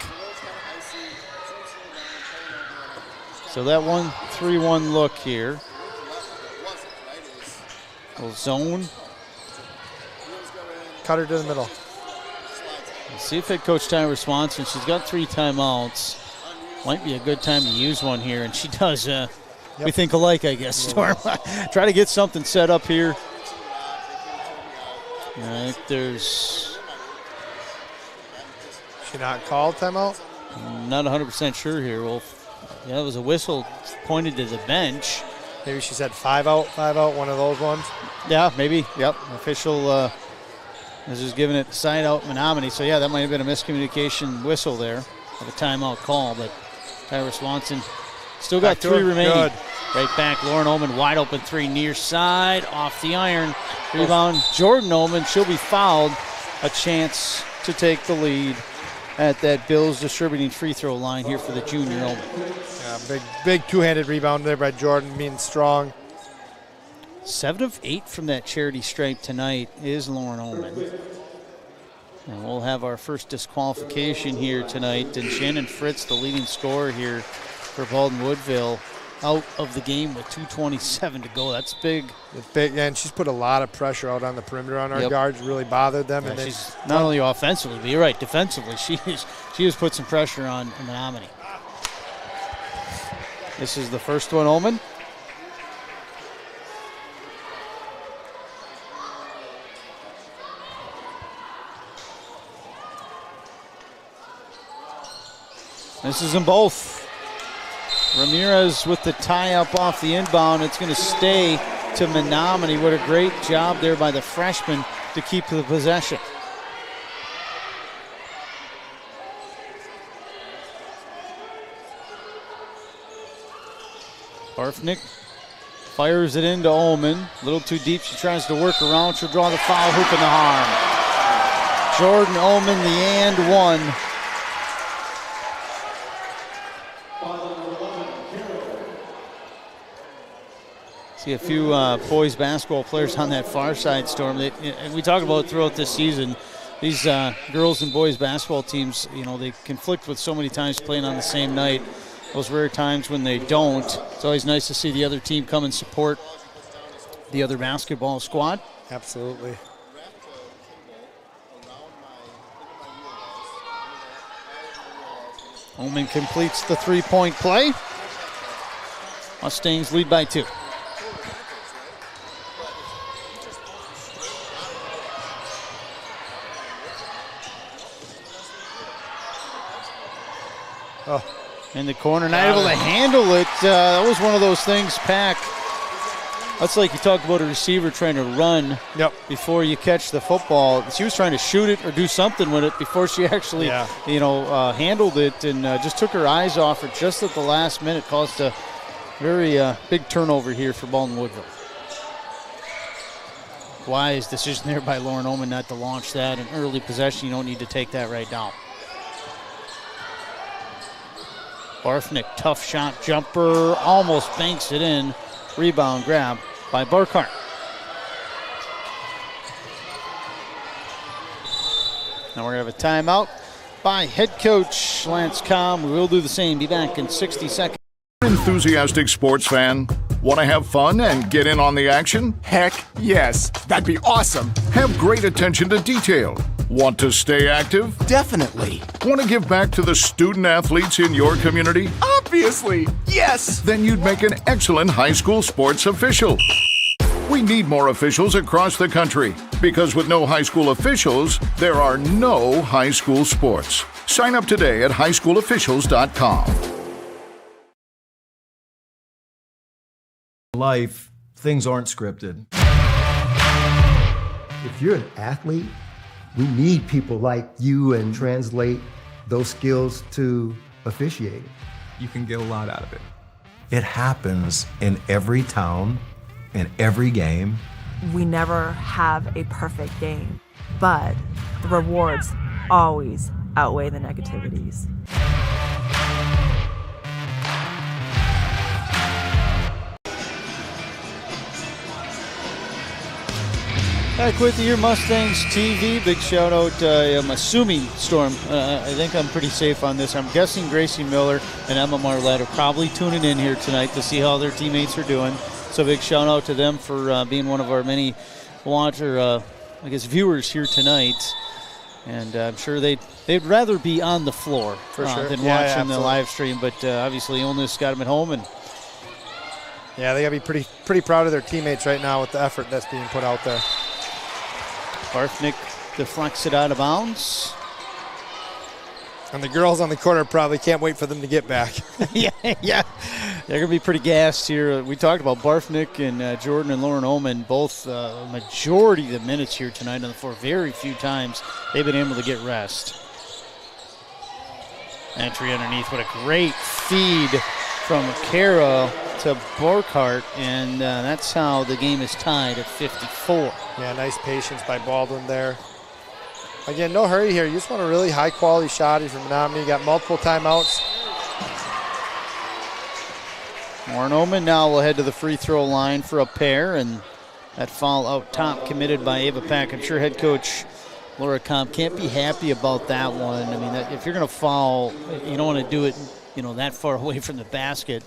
So that 1-3-1 look here. Little zone. Cut her to the middle. Let's see if head coach Tyler Swanson, she's got 3 timeouts. Might be a good time to use one here, and she does. We think alike, I guess, Storm. Try to get something set up here. I think there's... She not called timeout? Not 100% sure here, Wolf. Yeah, it was a whistle pointed to the bench. Maybe she said 5 out, one of those ones. Yeah, maybe. Yep. Official is just giving it side out Menomonie. So, yeah, that might have been a miscommunication whistle there of a timeout call. But Tyler Swanson still got 3 remaining. Good. Right back. Lauren Oman, wide open 3 near side. Off the iron. Rebound. Jordan Oman. She'll be fouled. A chance to take the lead at that Bills distributing free throw line here for the junior Oman. Yeah, big two-handed rebound there by Jordan, being strong. 7 of 8 from that charity stripe tonight is Lauren Oman. And we'll have our first disqualification here tonight. And Shannon Fritz, the leading scorer here for Baldwin-Woodville, out of the game with 2:27 to go. That's big. It's big, yeah, and she's put a lot of pressure out on the perimeter on our guards, really bothered them. Yeah, and she's not only offensively, but you're right, defensively, she has put some pressure on Menomonie. This is the first one, Oman. This is them both. Ramirez with the tie-up off the inbound. It's going to stay to Menomonie. What a great job there by the freshman to keep the possession. Barfnick Fires it into Ullman. A little too deep. She tries to work around. She'll draw the foul, hoop in the harm. Jordan Ullman, the and one. See a few boys basketball players on that far side, Storm. And we talk about it throughout this season. These girls and boys basketball teams, they conflict with so many times playing on the same night. Those rare times when they don't. It's always nice to see the other team come and support the other basketball squad. Absolutely. Ullman completes the three-point play. Mustangs lead by 2. Oh. In the corner, not able to handle it. That was one of those things, Pack. That's like you talked about a receiver trying to run before you catch the football. She was trying to shoot it or do something with it before she actually, handled it, and just took her eyes off it just at the last minute. Caused a very big turnover here for Baldwin-Woodville. Wise decision there by Lauren Ullman not to launch that. An early possession, you don't need to take that right now. Barfnick, tough shot, jumper, almost banks it in. Rebound grab by Burkhart. Now we're going to have a timeout by head coach Lance Comm. We will do the same. Be back in 60 seconds. Enthusiastic sports fan? Want to have fun and get in on the action? Heck yes, that'd be awesome. Have great attention to detail. Want to stay active? Definitely. Want to give back to the student athletes in your community? Obviously, yes. Then you'd make an excellent high school sports official. We need more officials across the country because with no high school officials, there are no high school sports. Sign up today at highschoolofficials.com. Life, things aren't scripted. If you're an athlete, we need people like you and translate those skills to officiating. You can get a lot out of it. It happens in every town, in every game. We never have a perfect game, but the rewards always outweigh the negativities. Back with you, Mustangs TV. Big shout out, I'm assuming, Storm, I think I'm pretty safe on this. I'm guessing Gracie Miller and Emma Marlette are probably tuning in here tonight to see how their teammates are doing. So big shout out to them for being one of our many viewers here tonight. And I'm sure they'd rather be on the floor than watching the live stream. But obviously illness got them at home. And yeah, they got to be pretty proud of their teammates right now with the effort that's being put out there. Barfnick deflects it out of bounds. And the girls on the corner probably can't wait for them to get back. yeah. They're going to be pretty gassed here. We talked about Barfnick and Jordan and Lauren Ullman, both majority of the minutes here tonight on the floor. Very few times they've been able to get rest. Entry underneath. What a great feed from Kara to Burkhart, and that's how the game is tied at 54. Yeah, nice patience by Baldwin there. Again, no hurry here. You just want a really high-quality shot from Menomonie. You got multiple timeouts. Lauren Ullman now will head to the free throw line for a pair, and that foul out top committed by Ava Pack. I'm sure head coach Laura Comp can't be happy about that one. I mean, if you're going to foul, you don't want to do it, that far away from the basket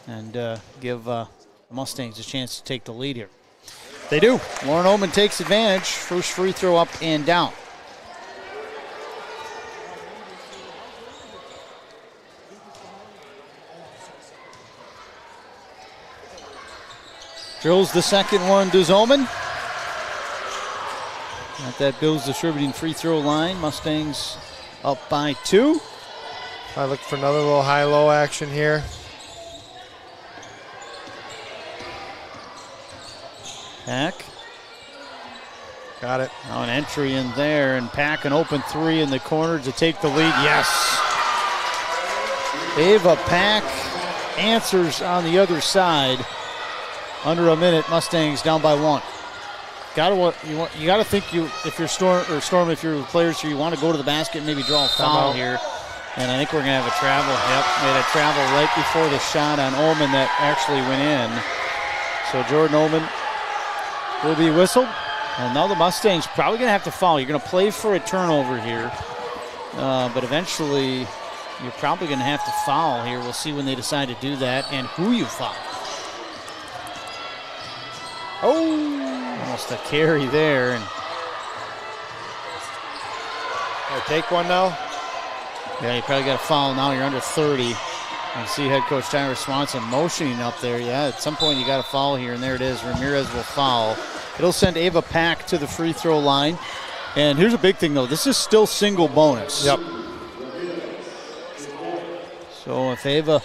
and give the Mustangs a chance to take the lead here. They do. Lauren Ullman takes advantage. First free throw up and down. Drills the second one to Ullman. At that Bills distributing free throw line. Mustangs up by 2. I look for another little high-low action here. Pack. Got it. Now an entry in there, and Pack an open 3 in the corner to take the lead. Yes. Ava Pack answers on the other side. Under a minute, Mustangs down by 1. You got to think if you're Storm, if you're players here, you want to go to the basket and maybe draw a foul here. And I think we're going to have a travel. Yep, made a travel right before the shot on Ullman that actually went in. So Jordan Ullman will be whistled. Well, now the Mustangs probably going to have to foul. You're going to play for a turnover here. But eventually, you're probably going to have to foul here. We'll see when they decide to do that and who you foul. Oh, almost a carry there. And take one now. Yeah, you probably got to foul now. You're under 30. And see head coach Tyler Swanson motioning up there. Yeah, at some point you got to foul here, and there it is. Ramirez will foul. It'll send Ava Pack to the free throw line. And here's a big thing, though. This is still single bonus. Yep. So if Ava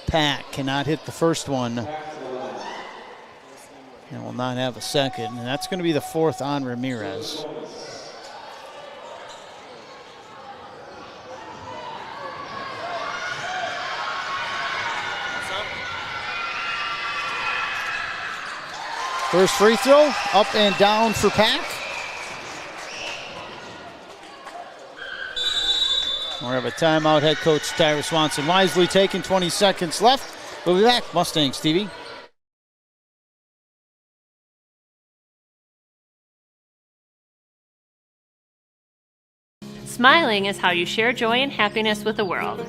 Pack cannot hit the first one, and will not have a second, and that's going to be the 4th on Ramirez. First free throw, up and down for Pack. We have a timeout. Head coach Tyra Swanson wisely taking 20 seconds left. We'll be back. Mustangs TV. Smiling is how you share joy and happiness with the world.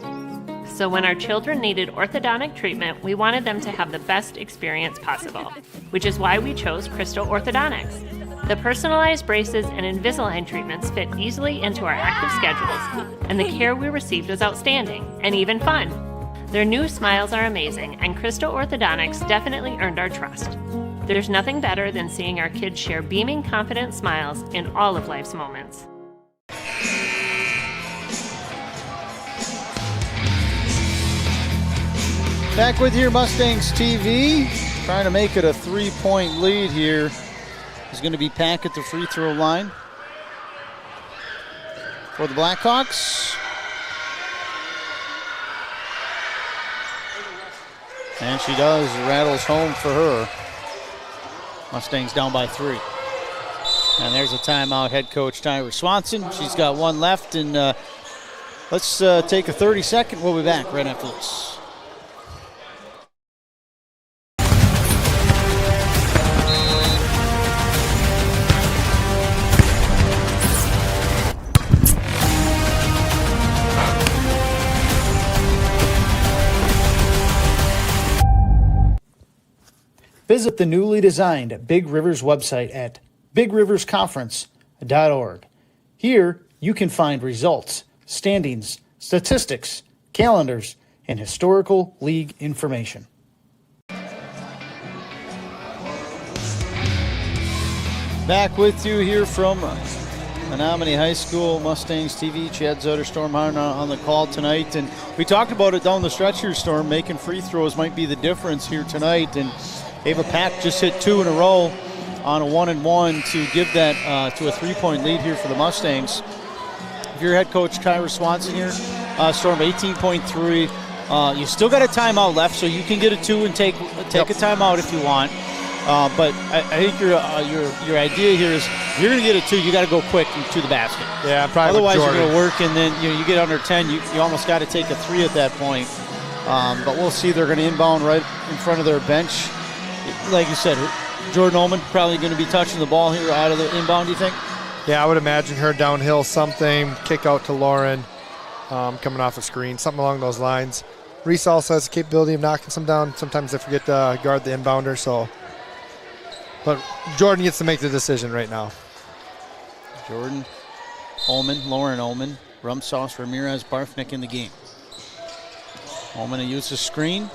So when our children needed orthodontic treatment, we wanted them to have the best experience possible, which is why we chose Crystal Orthodontics. The personalized braces and Invisalign treatments fit easily into our active schedules, and the care we received was outstanding and even fun. Their new smiles are amazing, and Crystal Orthodontics definitely earned our trust. There's nothing better than seeing our kids share beaming, confident smiles in all of life's moments. Back with your Mustangs TV. Trying to make it a 3-point lead here. Is going to be Pack at the free throw line for the Blackhawks. And she does. Rattles home for her. Mustangs down by 3. And there's a timeout. Head coach Tyra Swanson. She's got one left. And let's take a 30-second. We'll be back right after this. Visit the newly designed Big Rivers website at bigriversconference.org. Here, you can find results, standings, statistics, calendars, and historical league information. Back with you here from Menomonie High School, Mustangs TV. Chad Zoder, Storm Harner on the call tonight. And we talked about it down the stretch here, Storm. Making free throws might be the difference here tonight. And Ava Pack just hit 2 in a row on a 1-and-1 to give that to a 3-point lead here for the Mustangs. If you're head coach Kyra Swanson here, Storm 18.3. You still got a timeout left, so you can get a 2 and take a timeout if you want. But I think your idea here is you're going to get a 2, you got to go quick to the basket. Yeah, probably. Otherwise, you're going to work, and then you get under 10. You almost got to take a 3 at that point. But we'll see. They're going to inbound right in front of their bench. Like you said, Jordan Ullman probably going to be touching the ball here out of the inbound, do you think? Yeah, I would imagine her downhill something, kick out to Lauren, coming off a screen, something along those lines. Reese also has the capability of knocking some down. Sometimes they forget to guard the inbounder, so. But Jordan gets to make the decision right now. Jordan Ullman, Lauren Ullman, Rumsauce, Ramirez, Barfnick in the game. Ullman uses screen.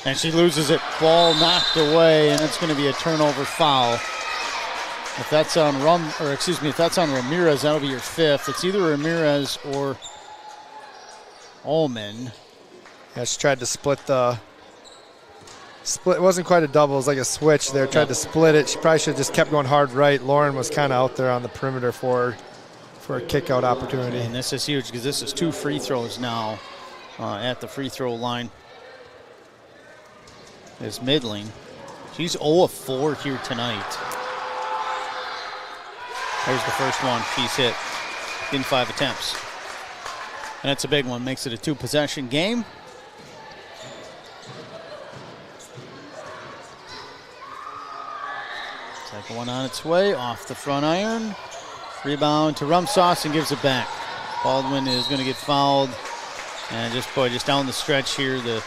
And she loses it. Ball knocked away, and it's going to be a turnover foul. If that's on if that's on Ramirez, that'll be your 5th. It's either Ramirez or Ullman. Yeah, she tried to split. It wasn't quite a double. It was like a switch there. Tried to split it. She probably should have just kept going hard right. Lauren was kind of out there on the perimeter for a kick-out opportunity. And this is huge because this is 2 free throws now at the free throw line. Is middling. She's 0 of 4 here tonight. There's the first one she's hit in 5 attempts. And that's a big one. Makes it a 2-possession game. Second one on its way, off the front iron. Rebound to Rumsauce and gives it back. Baldwin is going to get fouled. And just down the stretch here, the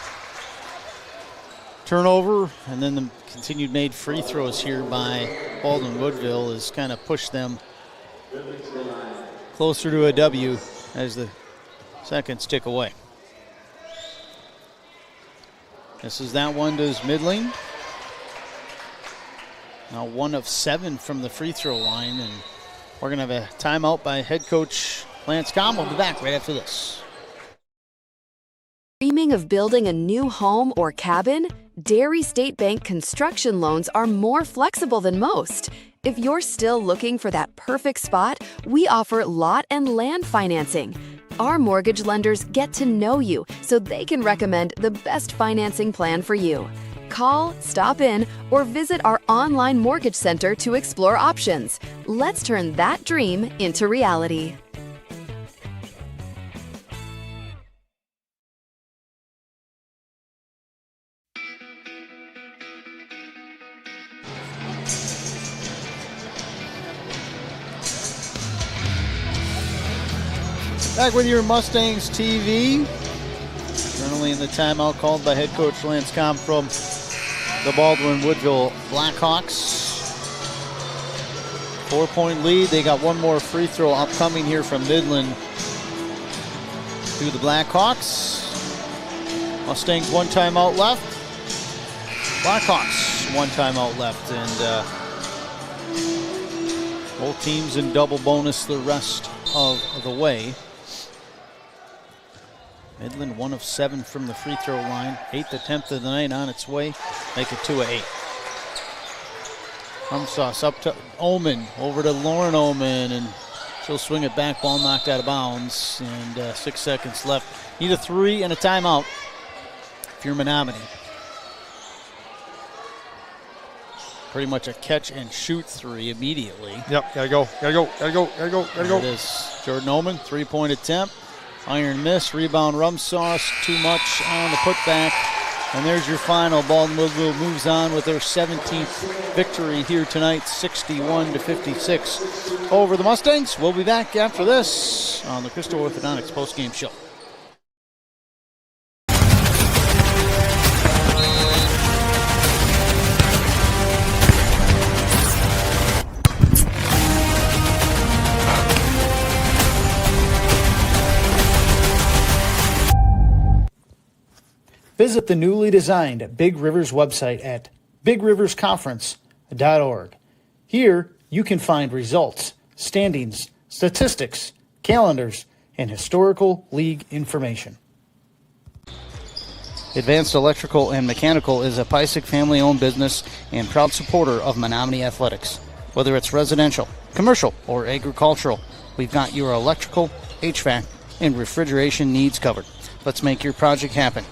turnover and then the continued made free throws here by Baldwin-Woodville has kind of pushed them closer to a W as the seconds tick away. Misses that one, does Midling. Now 1 of 7 from the free throw line, and we're going to have a timeout by head coach Lance Comm. We'll be back right after this. Dreaming of building a new home or cabin? Dairy State Bank construction loans are more flexible than most. If you're still looking for that perfect spot, we offer lot and land financing. Our mortgage lenders get to know you so they can recommend the best financing plan for you. Call, stop in, or visit our online mortgage center to explore options. Let's turn that dream into reality. Back with your Mustangs TV. Currently in the timeout called by head coach Lance Comm from the Baldwin-Woodville Blackhawks. 4-point lead. They got one more free throw upcoming here from Midland to the Blackhawks. Mustangs 1 timeout left. Blackhawks 1 timeout left. And both teams in double bonus the rest of the way. Midland 1 of 7 from the free throw line. 8th attempt of the night on its way. Make it 2 of 8. Rumsauce up to Omen. Over to Lauren Omen. And she'll swing it back. Ball knocked out of bounds. And 6 seconds left. Need a 3 and a timeout if you're Menomonie. Pretty much a catch and shoot 3 immediately. Yep, gotta go. There it is. Jordan Omen, 3-point attempt. Iron miss, rebound Rumsauce, too much on the putback. And there's your final. Baldwin-Woodville moves on with their 17th victory here tonight, 61-56 over the Mustangs. We'll be back after this on the Crystal Orthodontics postgame show. Visit the newly designed Big Rivers website at bigriversconference.org. Here, you can find results, standings, statistics, calendars, and historical league information. Advanced Electrical and Mechanical is a Pysick family-owned business and proud supporter of Menomonie Athletics. Whether it's residential, commercial, or agricultural, we've got your electrical, HVAC, and refrigeration needs covered. Let's make your project happen.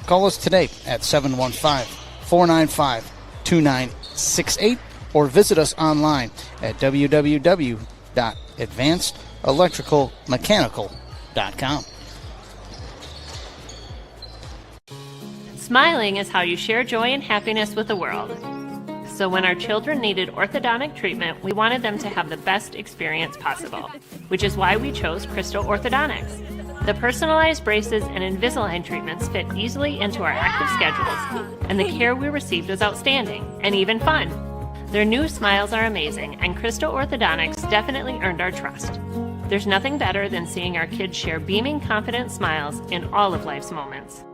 Call us today at 715-495-2968 or visit us online at www.advancedelectricalmechanical.com. Smiling is how you share joy and happiness with the world. So when our children needed orthodontic treatment, we wanted them to have the best experience possible, which is why we chose Crystal Orthodontics. The personalized braces and Invisalign treatments fit easily into our active schedules, and the care we received was outstanding and even fun. Their new smiles are amazing, and Crystal Orthodontics definitely earned our trust. There's nothing better than seeing our kids share beaming, confident smiles in all of life's moments.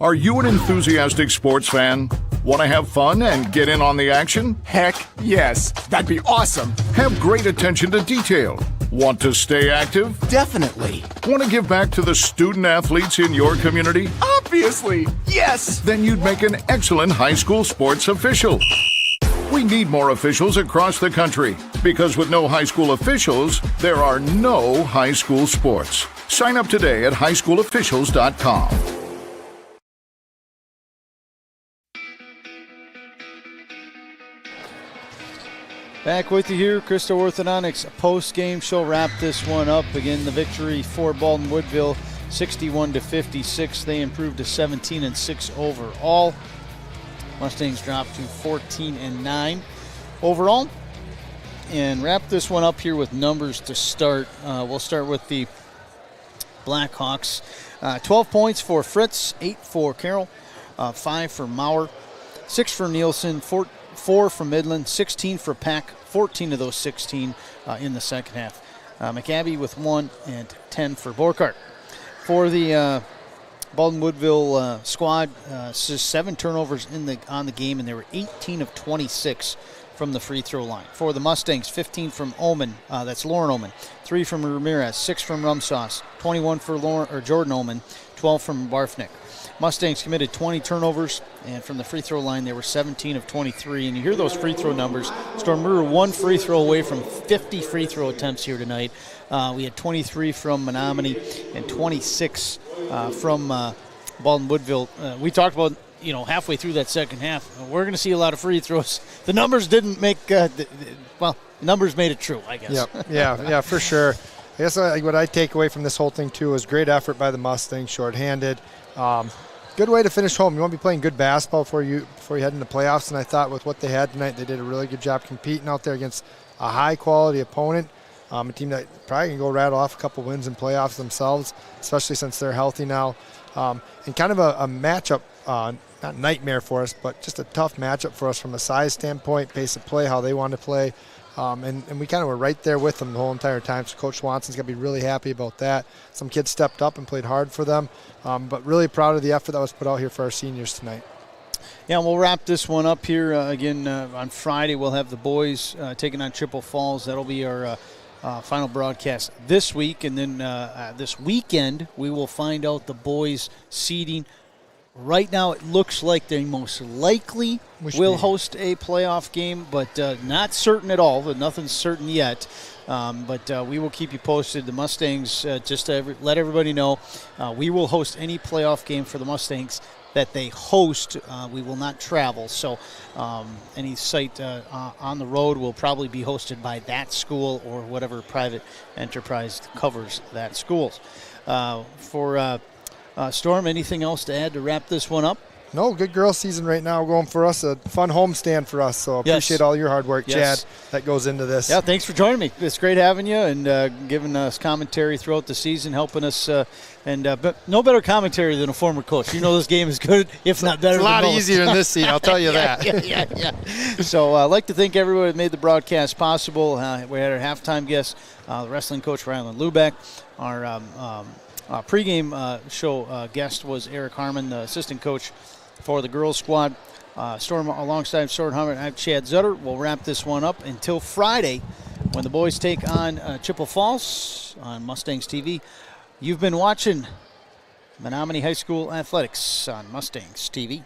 Are you an enthusiastic sports fan? Want to have fun and get in on the action? Heck yes, that'd be awesome. Have great attention to detail. Want to stay active? Definitely. Want to give back to the student athletes in your community? Obviously, yes. Then you'd make an excellent high school sports official. We need more officials across the country because with no high school officials, there are no high school sports. Sign up today at highschoolofficials.com. Back with you here, Crystal Orthodontics post-game show. Wrap this one up. Again, the victory for Baldwin-Woodville, 61-56. They improved to 17-6 overall. Mustangs dropped to 14-9 overall. And wrap this one up here with numbers to start. We'll start with the Blackhawks. 12 points for Fritz, 8 for Carroll, 5 for Maurer, 6 for Nielsen, 4 for Midland, 16 for Peck, 14 of those 16 in the second half. McAbey with 1 and 10 for Borkart. For the Baldwin-Woodville squad, 7 turnovers on the game, and they were 18 of 26 from the free throw line. For the Mustangs, 15 from Omen, that's Lauren Omen, 3 from Ramirez, 6 from Rumsauce, 21 for Jordan Omen, 12 from Barfnick. Mustangs committed 20 turnovers, and from the free throw line, they were 17 of 23. And you hear those free throw numbers. Storm, we were 1 free throw away from 50 free throw attempts here tonight. We had 23 from Menomonie and 26 from Baldwin-Woodville. We talked about, halfway through that second half, we're going to see a lot of free throws. The numbers didn't make, numbers made it true, I guess. Yep. Yeah, for sure. I guess what I take away from this whole thing, too, is great effort by the Mustangs, shorthanded. Good way to finish home. You want to be playing good basketball before you head into playoffs, and I thought with what they had tonight, they did a really good job competing out there against a high-quality opponent, a team that probably can go rattle off a couple wins in playoffs themselves, especially since they're healthy now. And kind of a matchup, not nightmare for us, but just a tough matchup for us from a size standpoint, pace of play, how they want to play. And we kind of were right there with them the whole entire time, so Coach Swanson's going to be really happy about that. Some kids stepped up and played hard for them, but really proud of the effort that was put out here for our seniors tonight. Yeah, we'll wrap this one up here. Again, on Friday, we'll have the boys taking on Chippewa Falls. That'll be our final broadcast this week. And then this weekend, we will find out the boys' seeding. Right now, it looks like they most likely will host a playoff game, but not certain at all. But nothing's certain yet. But we will keep you posted. The Mustangs, just to let everybody know, we will host any playoff game for the Mustangs that they host. We will not travel. So any site on the road will probably be hosted by that school or whatever private enterprise covers that school. For Storm, anything else to add to wrap this one up? No, good girls season right now going for us. A fun homestand for us. So appreciate all your hard work, Chad, that goes into this. Yeah, thanks for joining me. It's great having you and giving us commentary throughout the season, helping us. But no better commentary than a former coach. You know this game is good, if not better. It's a lot easier in this seat, I'll tell you that. Yeah. So I'd like to thank everyone who made the broadcast possible. We had our halftime guest, the wrestling coach, Rylan Lubeck. Our pregame show guest was Eric Harmon, the assistant coach for the girls squad. Storm alongside Storm Hummer. I'm Chad Zutter. We'll wrap this one up until Friday when the boys take on Chippewa Falls on Mustangs TV. You've been watching Menomonie High School Athletics on Mustangs TV.